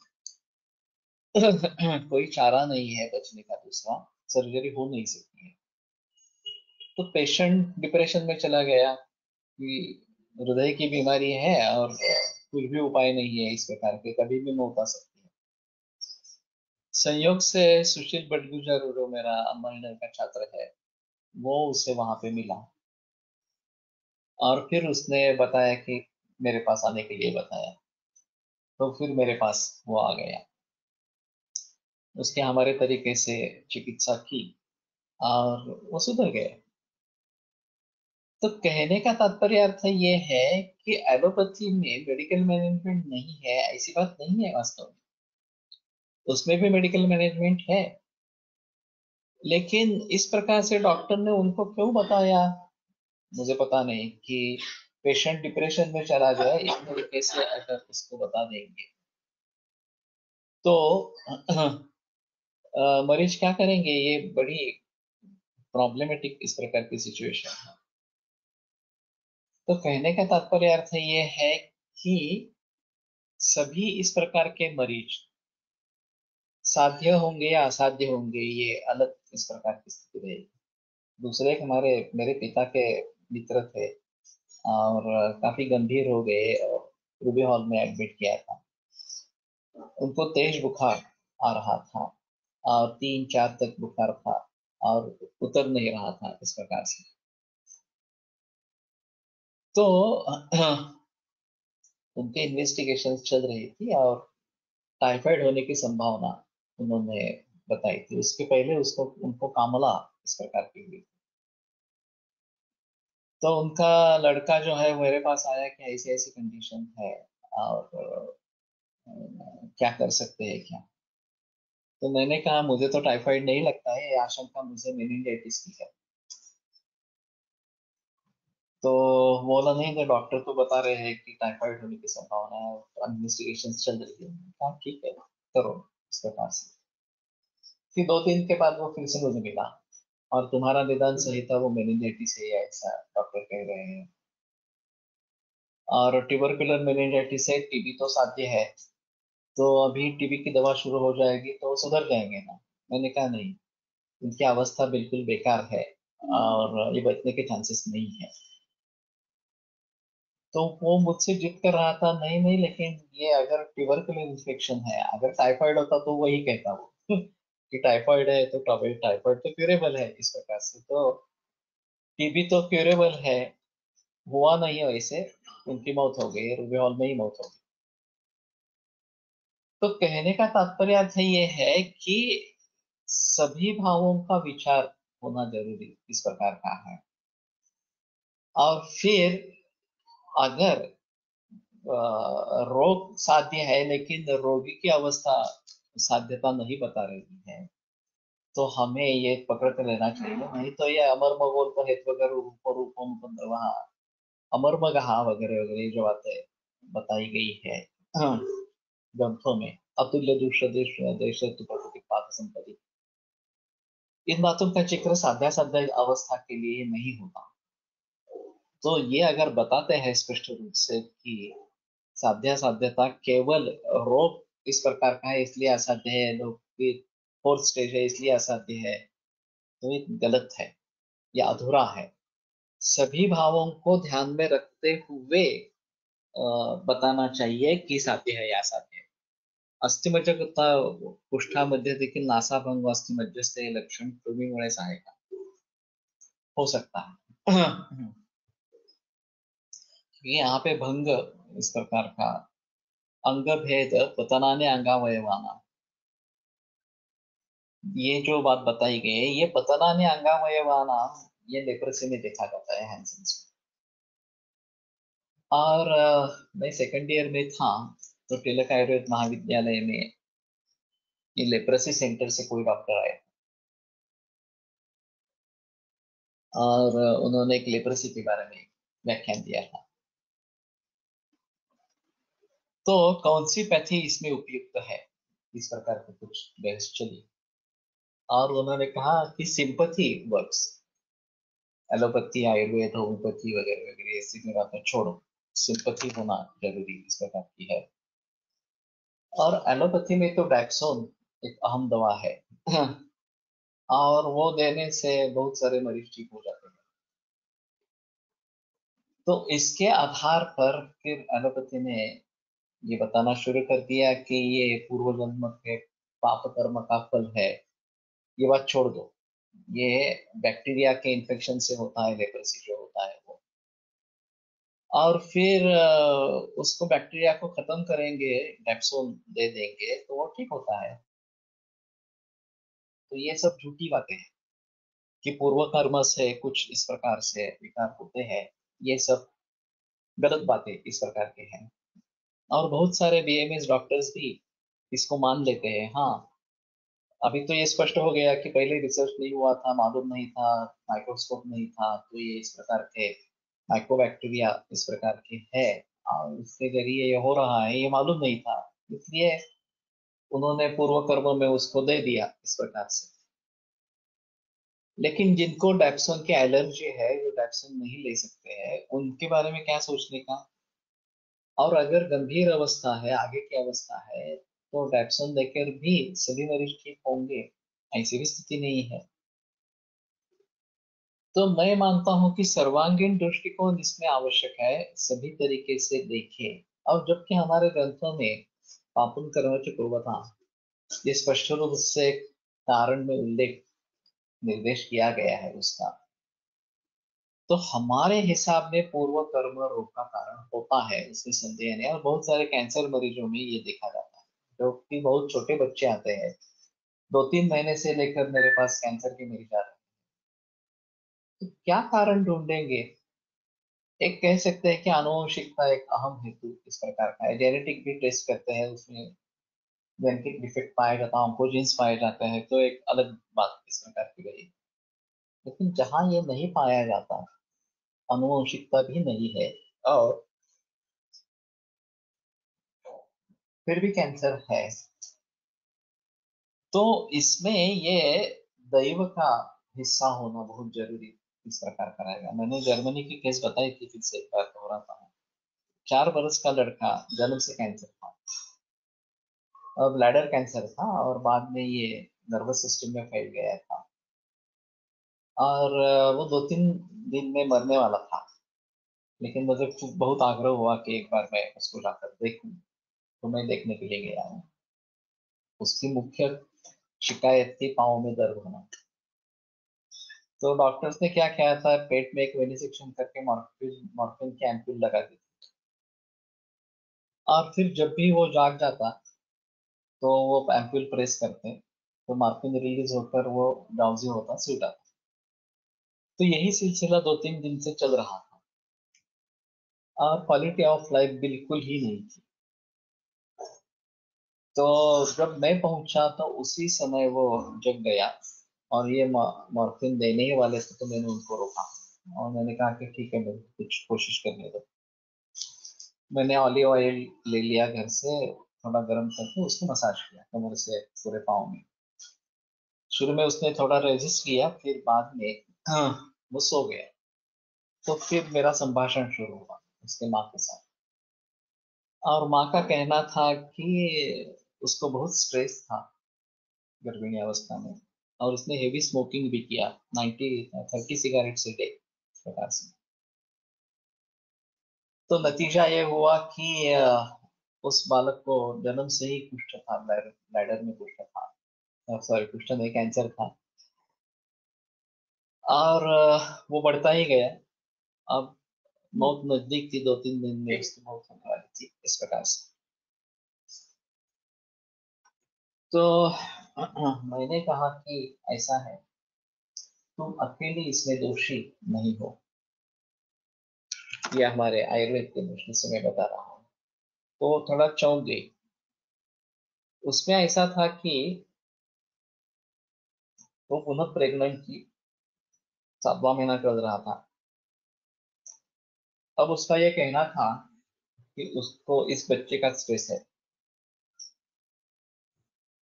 कोई चारा नहीं है बचने का दूसरा, सर्जरी हो नहीं सकती है। तो पेशेंट डिप्रेशन में चला गया कि हृदय की बीमारी है और कुछ भी उपाय नहीं है, इस प्रकार के कभी भी मौत आ सकती है। संयोग से सुशील बटगुजर जो मेरा अम्बानीनगर का छात्र है वो उसे वहां पे मिला और फिर उसने बताया कि मेरे पास आने के लिए बताया। तो फिर मेरे पास वो आ गया, उसके हमारे तरीके से चिकित्सा की और वो सुधर गए। तो कहने का तात्पर्य अर्थ ये है कि एलोपैथी में मेडिकल मैनेजमेंट नहीं है ऐसी बात नहीं है, वास्तव में उसमें भी मेडिकल मैनेजमेंट है। लेकिन इस प्रकार से डॉक्टर ने उनको क्यों बताया मुझे पता नहीं कि पेशेंट डिप्रेशन में चला जाए इस तरीके से अगर उसको बता देंगे तो मरीज क्या करेंगे, ये बड़ी प्रॉब्लमेटिक इस प्रकार की सिचुएशन है। तो कहने का तात्पर्य अर्थ ये है कि सभी इस प्रकार के मरीज साध्य होंगे या असाध्य होंगे ये अलग इस प्रकार की स्थिति रहेगी। दूसरे एक हमारे मेरे पिता के मित्र थे और काफी गंभीर हो गए और रूबी हॉल में एडमिट किया था। उनको तेज बुखार आ रहा था और 3-4 तक बुखार था और उतर नहीं रहा था इस प्रकार से। तो उनके इन्वेस्टिगेशन चल रही थी और टाइफाइड होने की संभावना उन्होंने बताई थी। उसके पहले उसको उनको कामला इस प्रकार की हुई। तो उनका लड़का जो है मेरे पास आया कि ऐसी ऐसी कंडीशन है और क्या कर सकते हैं क्या। तो मैंने कहा मुझे तो टाइफाइड नहीं लगता है, ये आशंका मुझे मेनिंजाइटिस की है। तो बोला नहीं, तो डॉक्टर तो बता रहे हैं कि टाइफाइड होने की संभावना है, इन्वेस्टिगेशन चल रही है। हाँ ठीक है, करो इस प्रकार से। फिर 2 दिन के बाद वो फिर से मुझे मिला, और तुम्हारा निदान सही था, वो मेनिंजाइटिस है, ऐसा डॉक्टर कह रहे हैं। और ट्यूबरकुलर मेनिंजाइटिस है, टीबी तो साध्य है, तो अभी टीबी की दवा शुरू हो जाएगी तो सुधर जाएंगे ना। मैंने कहा नहीं, इनकी अवस्था बिल्कुल बेकार है, और ये बचने के चांसेस नहीं है। तो वो मुझसे जिद कर रहा था, नहीं नहीं, लेकिन ये अगर ट्यूबरकुलर इन्फेक्शन है, अगर टाइफाइड होता तो वही कहता वो कि टाइफाइड है तो टाइफाइड तो क्यूरेबल है इस प्रकार से, तो टीबी तो क्यूरेबल है, हुआ नहीं है वैसे, उनकी मौत हो गई, रूबेहॉल में ही मौत हो गई। तो कहने का तात्पर्य अर्थ ये है कि सभी भावों का विचार होना जरूरी इस प्रकार का है। और फिर अगर रोग साध्य है लेकिन रोगी की अवस्था साध्यता नहीं बता रही है, तो हमें ये पकड़ कर लेना चाहिए। नहीं तो ये अमर्मगोल हेत्वगर रूप रूपम वहाँ अमर्मगहा वगैरह वगैरह ये जो बातें बताई गई है ग्रंथों में, अतुल्य दुष्ट देश देश प्रकृति पाद संपत्ति, इन बातों का जिक्र साध्या साध्या अवस्था के लिए नहीं होता। तो ये अगर बताते हैं स्पष्ट रूप से कि साध्या साध्यता केवल रोग इस प्रकार का है इसलिए असाध्य है, लोग की फोर्थ स्टेज है इसलिए असाध्य है, तो ये गलत है या अधूरा है। सभी भावों को ध्यान में रखते हुए बताना चाहिए कि साध्य है या असाध्य है। अस्थिमज्जकता कुष्ठामध्ये देखील नासाभंग अस्थिमज्जस्य लक्षण कृमीमुळेच आहे का, हो सकता है ये यहाँ पे भंग इस प्रकार का अंग भेद पतनाने अंगावयवाना, ये जो बात बताई गई है, ये पतनाने अंगावयवाना, ये लेप्रोसी में देखा जाता है हैंसेंस में। और मैं सेकंड ईयर में था, तो तिलक आयुर्वेद महाविद्यालय में ये लेप्रोसी सेंटर से कोई डॉक्टर आए, और उन्होंने एक लेप्रोसी के बारे में व्याख्यान दिया था। तो कौन सी पैथी इसमें उपयुक्त है, इस प्रकार की कुछ बहस चली, और उन्होंने कहा कि sympathy works, allopathy Ayurveda homeopathy वगैरह वगैरह ऐसी की बातें छोड़ो, सिंपथी होना जरूरी इस प्रकार की है। और एलोपैथी में तो डैक्सोन एक अहम दवा है और वो देने से बहुत सारे मरीज ठीक हो जाते हैं। तो इसके आधार पर फिर एलोपैथी ने ये बताना शुरू कर दिया कि ये पूर्व जन्म के पाप कर्म का फल है, ये बात छोड़ दो, ये बैक्टीरिया के इन्फेक्शन से होता है, लेप्रोसी जो होता है वो। और फिर उसको बैक्टीरिया को खत्म करेंगे, डेप्सोन दे देंगे तो वो ठीक होता है। तो ये सब झूठी बातें हैं कि पूर्व कर्म से कुछ इस प्रकार से विकार होते हैं, ये सब गलत बातें इस प्रकार के हैं। और बहुत सारे बीएमएस डॉक्टर्स भी इसको मान लेते हैं। हाँ, अभी तो ये स्पष्ट हो गया कि पहले रिसर्च नहीं हुआ था, मालूम नहीं था, माइक्रोस्कोप नहीं था, तो ये इस प्रकार के माइक्रोबैक्टीरिया इस प्रकार के है, और इसके जरिए ये हो रहा है, ये मालूम नहीं था, इसलिए उन्होंने पूर्व कर्म में उसको दे दिया इस प्रकार से। लेकिन जिनको डैप्सोन की एलर्जी है, जो डैप्सोन नहीं ले सकते हैं, उनके बारे में क्या सोचने का। और अगर गंभीर अवस्था है, आगे की अवस्था है, तो डैप्सोन देकर भी सभी मरीज ठीक होंगे, ऐसी भी स्थिति नहीं है। तो मैं मानता हूं कि सर्वांगीण दृष्टिकोण इसमें आवश्यक है, सभी तरीके से देखें। और जबकि हमारे ग्रंथों में पापुन कर्म च कुर्वता, ये स्पष्ट रूप से कारण में उल्लेख निर्देश किया गया है उसका, तो हमारे हिसाब में पूर्व कर्म रोग का कारण होता है, इसमें संदेह नहीं। और बहुत सारे कैंसर मरीजों में ये देखा जाता है, जो कि बहुत छोटे बच्चे आते हैं, 2-3 महीने से लेकर मेरे पास कैंसर के मरीज आ रहे हैं। तो क्या कारण ढूंढेंगे, एक कह सकते हैं कि आनुवंशिकता एक अहम हेतु इस प्रकार का है, जेनेटिक भी टेस्ट करते हैं, उसमें जेनेटिक डिफेक्ट पाया जाता है, ऑन्कोजीन्स पाए जाते हैं, तो एक अलग बात इस प्रकार की रही। लेकिन जहां ये नहीं पाया जाता, आनुवंशिकता भी नहीं है और फिर भी कैंसर है, तो इसमें ये दैव का हिस्सा होना बहुत जरूरी इस प्रकार कराएगा। मैंने जर्मनी की केस बताई थी, फिर से एक बार दोहराता हूँ। 4 वर्ष का लड़का जन्म से कैंसर था, और ब्लैडर कैंसर था, और बाद में ये नर्वस सिस्टम में फैल गया था, और वो 2-3 दिन में मरने वाला था। लेकिन मुझे बहुत आग्रह हुआ कि एक बार मैं उसको जाकर देखूं, तो मैं देखने के लिए गया हूँ। उसकी मुख्य शिकायत थी पाँव में दर्द होना। तो डॉक्टर्स ने क्या किया था, पेट में एक वेनिसेक्शन करके मॉर्फिन मॉर्फिन की एम्पूल लगा दी, और फिर जब भी वो जाग जाता तो वो एम्पूल प्रेस करते, तो मॉर्फिन रिलीज होकर वो ड्राउजी होता, सो जाता। तो यही सिलसिला 2-3 दिन से चल रहा था, और क्वालिटी ऑफ लाइफ बिल्कुल ही नहीं थी। तो जब मैं पहुंचा तो उसी समय वो जग गया, और ये मॉर्फिन देने ही वाले थे, तो मैंने उनको रोका और मैंने कहा कि ठीक है, मैं कुछ कोशिश करने दो। मैंने ऑलिव ऑयल ले लिया घर से, थोड़ा गर्म करके उसको मसाज किया कमर से पूरे पाँव में। शुरू में उसने थोड़ा रेजिस्ट किया, फिर बाद में वो सो गया। तो फिर मेरा संभाषण शुरू हुआ उसके माँ के साथ, और माँ का कहना था कि उसको बहुत स्ट्रेस था गर्भिणी अवस्था में, और उसने हेवी स्मोकिंग भी किया, 30 सिगरेट्स a डे प्रकार से। तो नतीजा ये हुआ कि उस बालक को जन्म से ही कुष्ठ था, ब्लैडर में कुष्ठ था, सॉरी कुष्ठ नहीं, कैंसर था, और वो बढ़ता ही गया। अब मौत नजदीक थी, 2-3 दिन में उसकी मौत होने वाली थी इस प्रकार से। तो मैंने कहा कि ऐसा है, तुम अकेले इसमें दोषी नहीं हो, ये हमारे आयुर्वेद के दृष्टि से मैं बता रहा हूँ। तो थोड़ा चौंक गई। उसमें ऐसा था कि वो पुनः प्रेग्नेंट थी, 7वां महीना चल रहा था। अब उसका ये कहना था कि उसको इस बच्चे का स्ट्रेस है,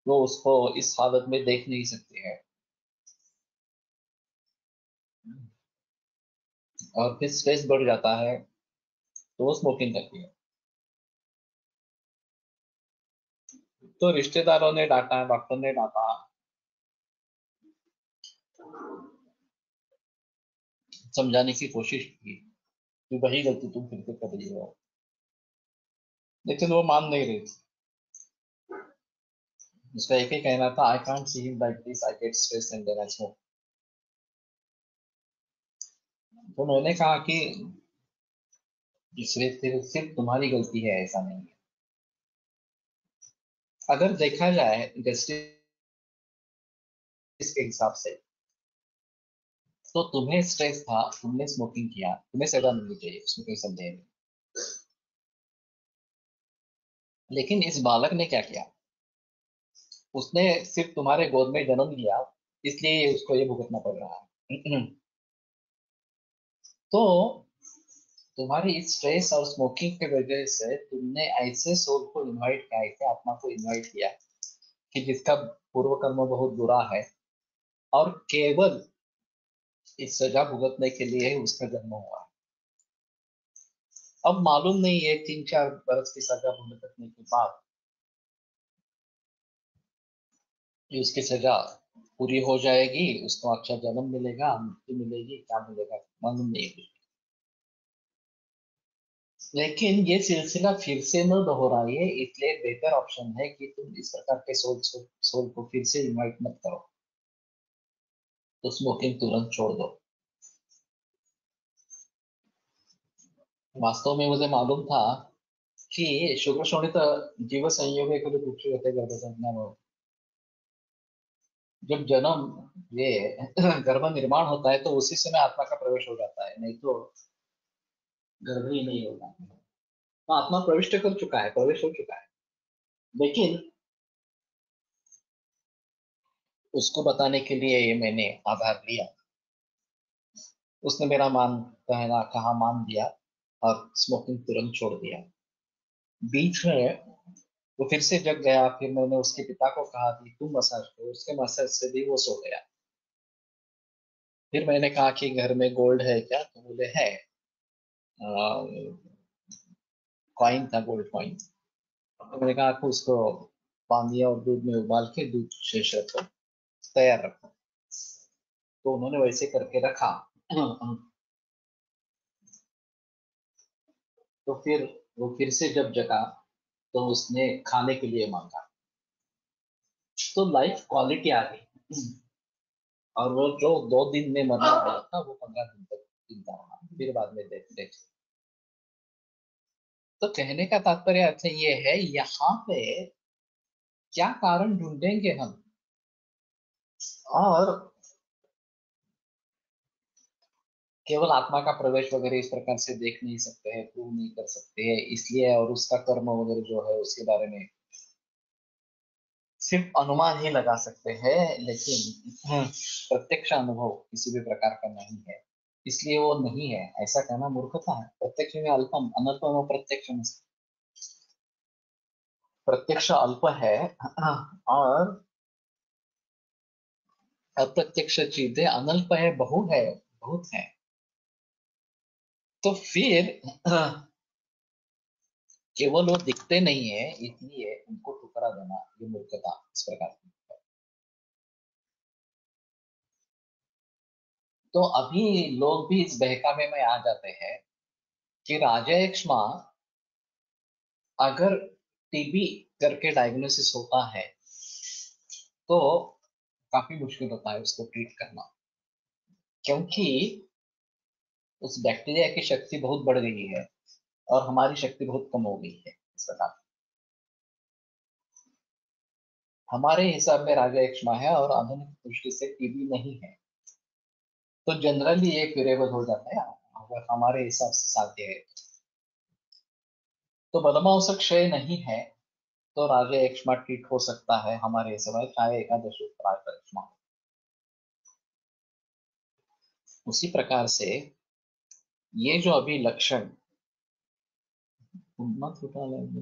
वो उसको इस हालत में देख नहीं सकती है, और फिर स्ट्रेस बढ़ जाता है तो वो स्मोकिंग करती है। तो रिश्तेदारों ने डांटा, डॉक्टर ने डांटा, समझाने की कोशिश की कि वही गलती तुम फिर से कर रही हो, लेकिन वो मान नहीं रही थी। उसका एक ही कहना था, I can't see him like this, I get stress and then I smoke. तो मैंने कहा कि सिर्फ सिर्फ तुम्हारी गलती है, ऐसा नहीं है। अगर देखा जाए जस्टिस के हिसाब से, तो तुम्हें स्ट्रेस था, तुमने स्मोकिंग किया, तुम्हें सजा मिलनी चाहिए, उसमें कोई संदेह नहीं। लेकिन इस बालक ने क्या किया, उसने सिर्फ तुम्हारे गोद में जन्म लिया, इसलिए उसको ये भुगतना पड़ रहा है। तो तुम्हारी इस स्ट्रेस और स्मोकिंग की वजह से तुमने ऐसे सोल को इनवाइट किया, ऐसे आत्मा को इनवाइट किया कि जिसका पूर्व कर्म बहुत बुरा है, और केवल इस सजा भुगतने के लिए ही उसका जन्म हुआ है। अब मालूम नहीं है 3-4 बरस की सजा भुगतने के बाद कि उसकी सजा पूरी हो जाएगी, उसको अच्छा जन्म मिलेगा, मुक्ति मिलेगी, क्या मिलेगा मालूम नहीं है। लेकिन ये सिलसिला फिर से न दोहराइए, इसलिए बेहतर ऑप्शन है कि तुम इस प्रकार के सोल को फिर से इनवाइट मत करो, तो स्मोकिंग तुरंत छोड़ दो। वास्तव में मुझे मालूम था कि शुक्र शोणित जीव संयोग गर्भ, जब जन्म ये गर्भ निर्माण होता है तो उसी समय आत्मा का प्रवेश हो जाता है, नहीं तो गर्भ ही नहीं होता। तो आत्मा प्रविष्ट कर चुका है, प्रवेश हो चुका है, लेकिन उसको बताने के लिए ये मैंने आधार लिया। उसने मेरा कहा मान दिया और स्मोकिंग तुरंत छोड़ दिया। बीच में वो फिर से जग गया। फिर मैंने उसके पिता को कहा कि तुम मसाज करो, उसके मसाज से भी वो सो गया। फिर मैंने कहा कि घर में गोल्ड है क्या, तो बोले है। कॉइन था, गोल्ड कॉइन। तो मैंने कहा कि उसको बांधिए और दूध में उबाल के दूध शेष रखो, तैयार रखो। तो उन्होंने वैसे करके रखा। तो फिर वो फिर से जब जगा तो उसने खाने के लिए मांगा। तो लाइफ क्वालिटी आ गई। और वो जो 2 दिन में मरने वाला था वो 15 दिन तक जिंदा रहा। फिर बाद में देख। तो कहने का तात्पर्य अर्थ ये है, यहाँ पे क्या कारण ढूंढेंगे हम। और केवल आत्मा का प्रवेश वगैरह इस प्रकार से देख नहीं सकते हैं, प्रूव नहीं कर सकते हैं, इसलिए और उसका कर्म वगैरह जो है उसके बारे में सिर्फ अनुमान ही लगा सकते हैं। लेकिन प्रत्यक्ष अनुभव किसी भी प्रकार का नहीं है, इसलिए वो नहीं है ऐसा कहना मूर्खता है। प्रत्यक्ष में अल्पम अनल्पम प्रत्यक्ष, प्रत्यक्ष अल्प है और अप्रत्यक्ष चीजें अनल्प है, बहुत है। तो फिर केवल वो दिखते नहीं है इसलिए उनको ठुकरा देना ये मूर्खता इस प्रकार की है। तो अभी लोग भी इस बहकावे में आ जाते हैं कि राजा एक्समा अगर टीबी करके डायग्नोसिस होता है तो काफी मुश्किल होता है उसको ट्रीट करना, क्योंकि उस बैक्टीरिया की शक्ति बहुत बढ़ गई है और हमारी शक्ति बहुत कम हो गई है। इस प्रकार हमारे हिसाब में राजा एक्समा है और आधुनिक दृष्टि से टीबी नहीं है। तो जनरली ये क्यूरेबल हो जाता है अगर हमारे हिसाब से साध्य है। तो बदमाश क्षय नहीं है तो राजा एक्समा ट्रीट हो सकता है हमारे हिसाब में, चाहे एकादश राजा एक्समा हो। उसी प्रकार से ये जो अभी लक्षण मत उठा लेंगे।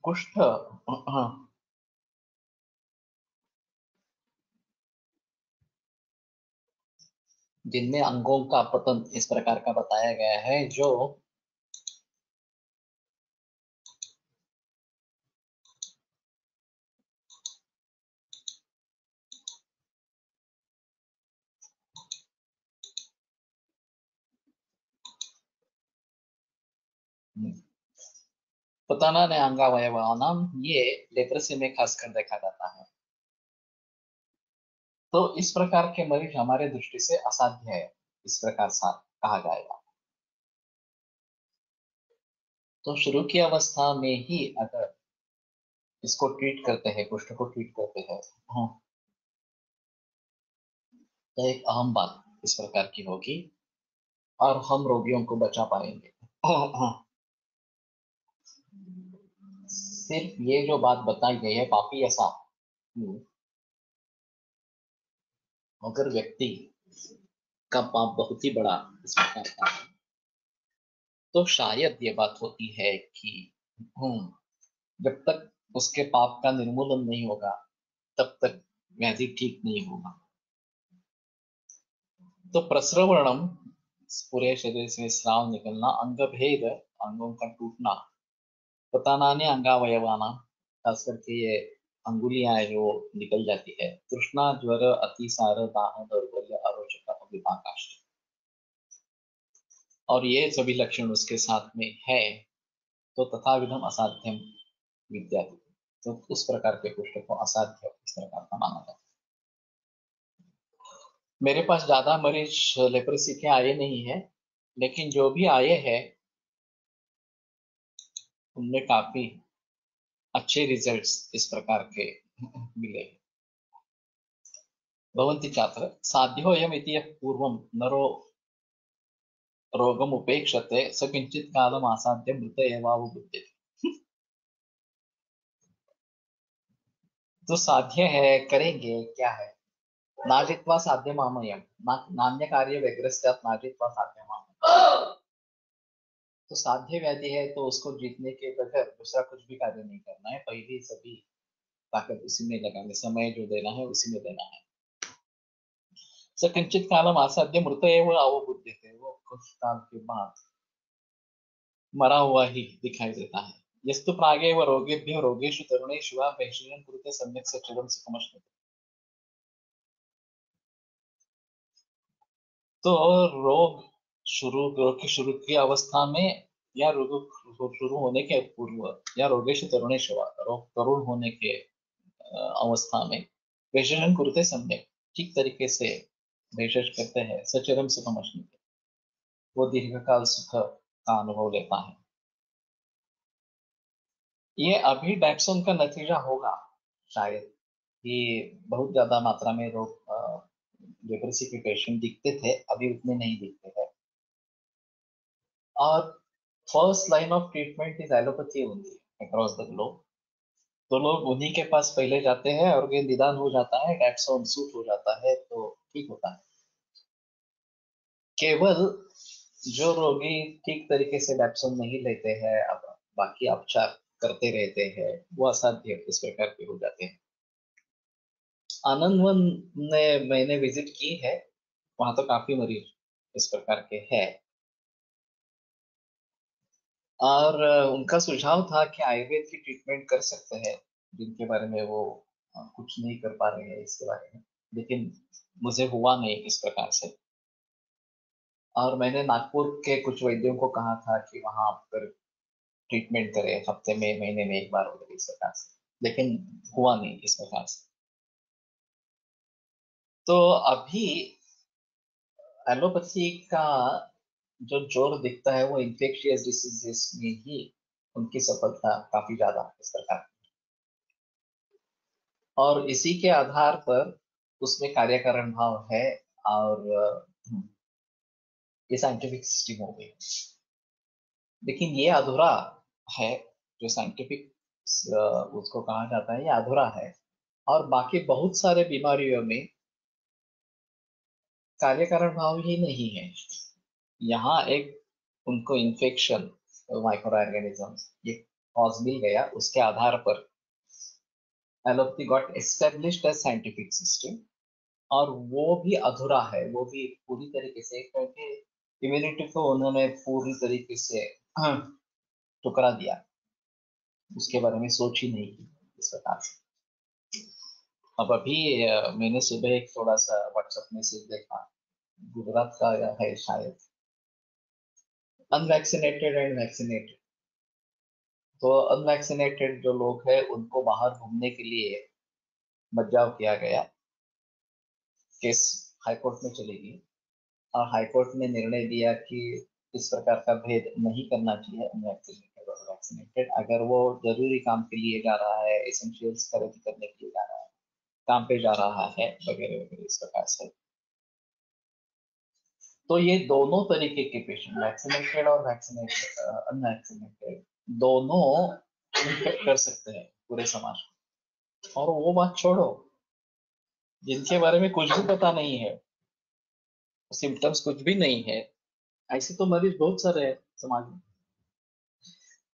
कुष्ठ जिनमें अंगों का पतन इस प्रकार का बताया गया है, जो पताना ने अंगावयवानाम, ये लेप्रोसी में खासकर देखा जाता है। तो इस प्रकार के मरीज हमारे दृष्टि से असाध्य है, इस प्रकार सा कहा जाएगा। तो शुरू की अवस्था में ही अगर इसको ट्रीट करते हैं, कुष्ठ को ट्रीट करते हैं, तो एक अहम बात इस प्रकार की होगी और हम रोगियों को बचा पाएंगे। सिर्फ ये जो बात बताई गई है पापी ऐसा, अगर व्यक्ति का पाप बहुत ही बड़ा इस प्रकार का है, तो शायद ये बात होती है कि जब तक उसके पाप का निर्मूलन नहीं होगा तब तक व्याधि ठीक नहीं होगा। तो प्रस्रवणम, पूरे शरीर से स्राव निकलना, अंग भेद, अंगों का टूटना, पतानाने अंगावयवाना, खास करके ये अंगुलियां है जो निकल जाती है, तृष्णा, ज्वर, अतिसार, दाह, दौर्बल्य, अरोचक, अभिपाकाश, और ये सभी लक्षण उसके साथ में है, तो तथाविधम असाध्यम विद्या। तो उस प्रकार के कुष्ठ को असाध्य इस प्रकार का माना जाता है। मेरे पास ज्यादा मरीज लेप्रोसी के आए नहीं है, लेकिन जो भी आए हैं उनमें काफी अच्छे रिजल्ट्स इस प्रकार के मिले। भवन्ति छात्र साध्योऽयम् इति यः पूर्वं नरो रोगम उपेक्षते स किंचित कालम आसाद्य मृत एवावबुध्यते। तो साध्य है, करेंगे क्या है? नाजित्वा साध्य मामयम, नान्य कार्य व्यग्रस्यात् नाजित्वा साध्य मामयम। तो साध्य व्याधि है तो उसको जीतने के बगैर दूसरा कुछ भी कार्य नहीं करना है, पहले सभी ताकत उसी में लगाने, समय जो देना है उसी में देना है। स किंचित कालम आसाध्य मृत एव अवबुध्यते, वो कुछ काल के बाद मरा हुआ ही दिखाई देता है। यस्तु प्रागेव रोगेभ्यो रोगेषु तरुणेषु वा वैषम्यं कुरुते सम्यक् सचरं सुखमश्नुते। तो रोग की शुरू की अवस्था में या रोग शुरू होने के पूर्व या रोगेषु तरुणेषु वा, रोग तरुण होने के अवस्था में वैषम्यं कुरुते सम्यक्, ठीक तरीके से वैशेष करते हैं, सचरम सुखमश्नुते, वो दीर्घकाल सुख का अनुभव लेता है। ये अभी डैक्सोन का नतीजा होगा शायद, कि बहुत ज्यादा मात्रा में रोग लेप्रेसी के पेशेंट दिखते थे, अभी उतने नहीं दिखते हैं। और first line of treatment is allopathy only across the globe. तो लोग उन्हीं के पास पहले जाते हैं और ये निदान हो जाता है, डैक्सोन सूट हो जाता है तो ठीक होता है। केवल जो रोगी ठीक तरीके से डैक्सोन नहीं लेते हैं, अब बाकी उपचार करते रहते हैं, वो असाध्य इस प्रकार के हो जाते हैं। आनंद वन ने मैंने विजिट की है, वहां तो काफी मरीज इस प्रकार के हैं। और उनका सुझाव था कि आयुर्वेद की ट्रीटमेंट कर सकते हैं, जिनके बारे में वो कुछ नहीं कर पा रहे हैं इसके बारे में, लेकिन मुझे हुआ नहीं इस प्रकार से। और मैंने नागपुर के कुछ वैद्यों को कहा था कि वहां पर ट्रीटमेंट करें, हफ्ते में महीने में एक बार वगैरह इस प्रकार से, लेकिन हुआ नहीं इस प्रकार से। तो अभी एलोपैथी का जो जोर दिखता है वो इन्फेक्शियस डिसीजेस में ही उनकी सफलता काफी ज्यादा इस प्रकार। और इसी के आधार पर उसमें कार्यकारण भाव है। और ये साइंटिफिक सिस्टम हो गई, लेकिन ये अधूरा है। जो साइंटिफिक उसको कहा जाता है, ये अधूरा है। और बाकी बहुत सारे बीमारियों में कार्यकारण भाव ही नहीं है। यहाँ एक उनको इन्फेक्शन, माइक्रो ऑर्गेनिज्म, ये कॉज मिल गया, उसके आधार पर allopathy got established as scientific system. और वो भी अधूरा है, वो भी पूरी तरीके से, क्योंकि इम्यूनिटी को उन्होंने पूरी तरीके से ठुकरा दिया, उसके बारे में सोच ही नहीं की इस प्रकार से। अब अभी मैंने सुबह एक थोड़ा सा व्हाट्सएप मैसेज देखा, गुजरात का है शायद, अनवैक्सीनेटेड एंड वैक्सीनेटेड। तो अनवैक्सीनेटेड जो लोग हैं उनको बाहर घूमने के लिए मज्जाव किया गया। केस हाईकोर्ट में चली गई और हाईकोर्ट ने निर्णय दिया कि इस प्रकार का भेद नहीं करना चाहिए अनवैक्सीनेटेड और वैक्सीनेटेड। अगर वो जरूरी काम के लिए जा रहा है, एसेंशियल्स खरीद करने के लिए जा रहा है, काम पे जा रहा है, वगैरह वगैरह इस प्रकार से, तो ये दोनों तरीके के पेशेंट, वैक्सीनेटेड और वैक्सीनेटेड अनवैक्सीनेटेड, दोनों इन्फेक्ट कर सकते हैं पूरे समाज को। और वो बात छोड़ो, जिनके बारे में कुछ भी पता नहीं है, सिम्टम्स कुछ भी नहीं है, ऐसे तो मरीज बहुत सारे हैं समाज में,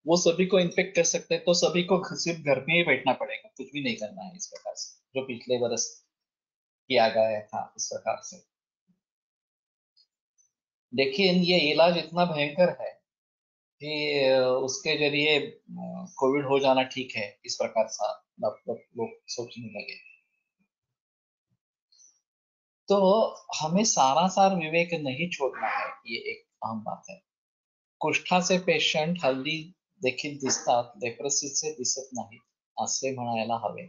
वो सभी को इन्फेक्ट कर सकते हैं। तो सभी को सिर्फ घर में ही बैठना पड़ेगा, कुछ भी नहीं करना है इस प्रकार से, जो पिछले वर्ष किया गया था इस प्रकार से। लेकिन ये इलाज इतना भयंकर है कि उसके जरिए कोविड हो जाना ठीक है, इस प्रकार सा मतलब लोग सोचने लगे। तो हमें सारा सार विवेक नहीं छोड़ना है, ये एक अहम बात है। कुष्ठाचे पेशंट हल्ली देखील दिसतात, लेप्रोसिसचे दिसत नाहीत असे म्हणायला हवे,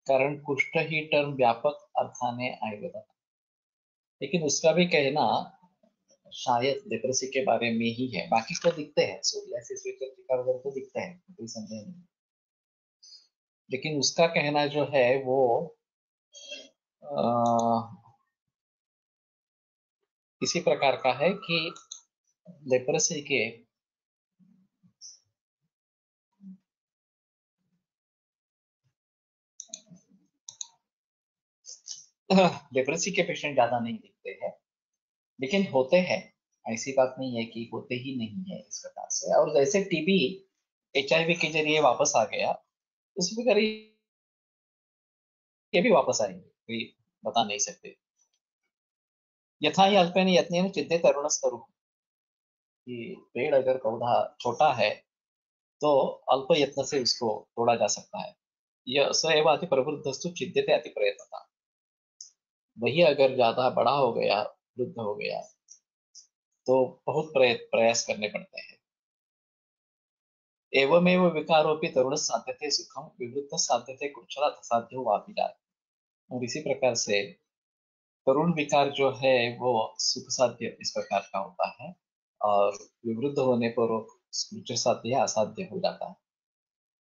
कारण कुष्ठ ही टर्म व्यापक अर्थाने आयुर्वेदात, लेकिन उसका भी कहना शायद लेप्रोसी के बारे में ही है। बाकी तो दिखते हैं, सोरियासिस वगैरह तो दिखते हैं, कोई संदेह नहीं। लेकिन उसका कहना जो है वो इसी प्रकार का है कि लेप्रोसी के लेप्रोसी के पेशेंट ज्यादा नहीं दिखते हैं, लेकिन होते हैं। ऐसी बात नहीं है कि होते ही नहीं है इस प्रकार से। और जैसे टीबी HIV के जरिए वापस आ गया, उसी प्रकार ये भी वापस आएंगे, कोई बता नहीं सकते। यथा ही अल्पेन यत्नेन चिंतित तरुणस्तरु, कि पेड़ अगर पौधा छोटा है तो अल्प यत्न से उसको तोड़ा जा सकता है। यह स एव अति प्रवृद्धस्तु चिंत्यते अति प्रयत्नता। वही अगर ज्यादा बड़ा हो गया, वृद्ध हो गया, तो बहुत प्रयास करने पड़ते हैं। एवमेव विकारोपि तरुण साध्यते सुखम विवृद्ध साध्यते कुशल असाध्यो वापि जात। और इसी प्रकार से तरुण विकार जो है वो सुख साध्य इस प्रकार का होता है, और विवृद्ध होने पर वो कुछ साध्य असाध्य हो जाता है।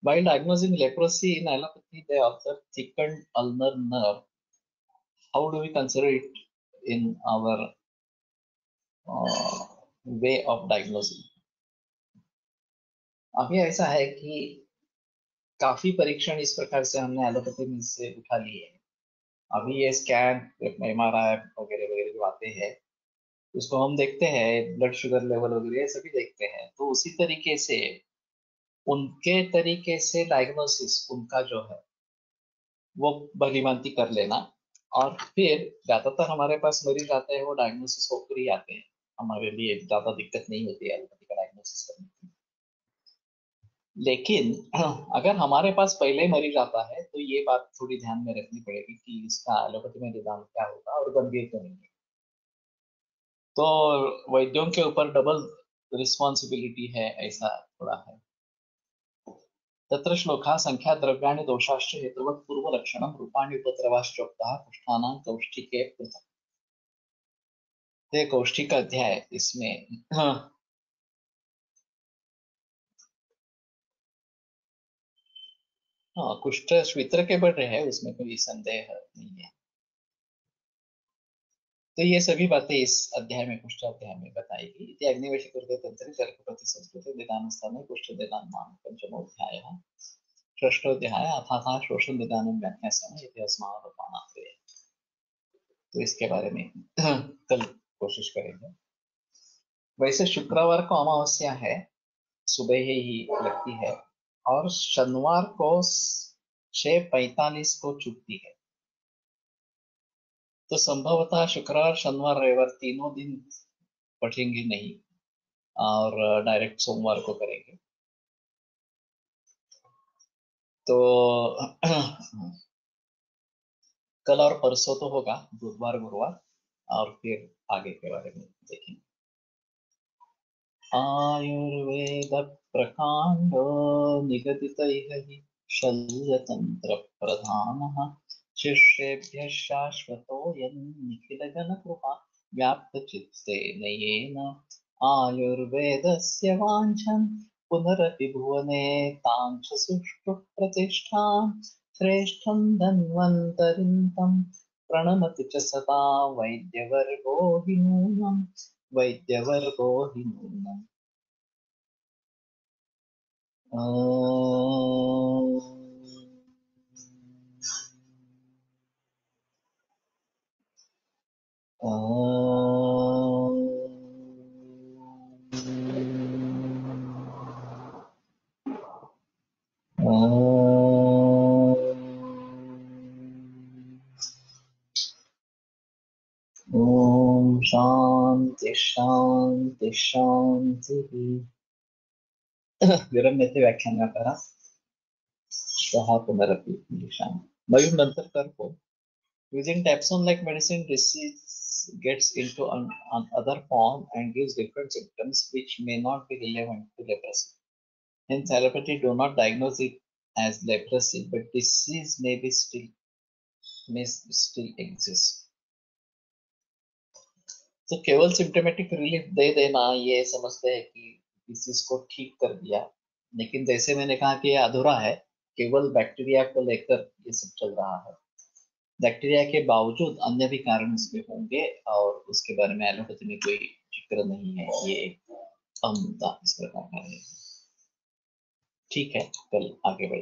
While diagnosing leprosy in allopathy, they observe thickened ulnar nerve. How do we consider it in our way of diagnosing? अभी ऐसा है कि काफी परीक्षण इस प्रकार से हमने एलोपैथी में से उठा लिए हैं। अभी ये स्कैन, MRI वगैरह वगैरह जो आते हैं, उसको हम देखते हैं, ब्लड शुगर लेवल वगैरह ये सभी देखते हैं। तो उसी तरीके से उनके तरीके से डायग्नोसिस उनका जो है वो भलीभांति कर लेना। और फिर ज्यादातर हमारे पास मरीज आते हैं वो डायग्नोसिस होकर ही आते हैं। हमारे लिए ज्यादा दिक्कत नहीं होती है एलोपैथी का डायग्नोसिस करने की। लेकिन अगर हमारे पास पहले ही मरीज आता है तो ये बात थोड़ी ध्यान में रखनी पड़ेगी कि इसका एलोपैथी में निदान क्या होगा और गंभीर तो नहीं है। तो वैद्यों के ऊपर डबल रिस्पॉन्सिबिलिटी है, ऐसा थोड़ा है। तत्र श्लोका संख्या द्रव्याणि दोषाश्च हेतुवत् पूर्वलक्षणं रूपाणि उपद्रवाश्चोक्ताः कुष्ठानां कौष्ठिके पृथक्। ये कौष्ठिक अध्याय, इसमें हाँ, कुष्ठ श्वित्र के बढ़ रहे हैं, उसमें कोई संदेह नहीं है। तो ये सभी बातें इस अध्याय में, कुष्ठ अध्याय में बताएगी। इति अग्निवेश कृते तंत्रे जलकपति संस्कृते निदान स्थाने कुष्ठ निदान मान पंचमोऽध्यायः षष्ठोऽध्याय अथाथा शोषण निदानं व्याख्यास्यामः इति अस्माभिरुपाणात्रे। तो इसके बारे में कल कोशिश करेंगे। वैसे शुक्रवार को अमावस्या है, सुबह ही लगती है, और शनिवार को 6:45 को चुकती है। तो संभवतः शुक्रवार शनिवार रविवार तीनों दिन पढ़ेंगे नहीं, और डायरेक्ट सोमवार को करेंगे। तो कल और परसों तो होगा, बुधवार गुरुवार, और फिर आगे के बारे में देखेंगे। आयुर्वेद प्रकांडो निगदितैः हि शल्यतंत्र प्रधानः शिष्येभ्यः शाश्वतोऽयं निखिलजनकृपा व्याप्तचित्तेन येन आयुर्वेदस्य वाञ्छन् पुनरपि भुवने तां च सुष्ठुः प्रतिष्ठां श्रेष्ठं धन्वन्तरिं तं प्रणमति च सदा वैद्यवर्गो हि नूनम् वैद्यवर्गो हि नूनम्। ओम शांति शांति शांति। विरम्यते व्याख्यानकारः श्वः पुनरपि मिलिष्यामः। मयूर नंतर कर using Tapson like medicine, disease gets into an other form and gives different symptoms which may not be relevant to leprosy. Hence, allopathy do not diagnose it as leprosy, but disease may still exist. तो केवल सिम्टोमेटिक रिलीफ दे देना, ये समझते हैं कि डिसीज को ठीक कर दिया, लेकिन जैसे मैंने कहा कि ये अधूरा है। केवल बैक्टीरिया को लेकर ये सब चल रहा है। बैक्टीरिया के बावजूद अन्य भी कारण उसमें होंगे, और उसके बारे में एलोपैथी में कोई जिक्र नहीं है, ये एक अहम मुद्दा इस प्रकार का है। ठीक है, कल आगे बढ़े।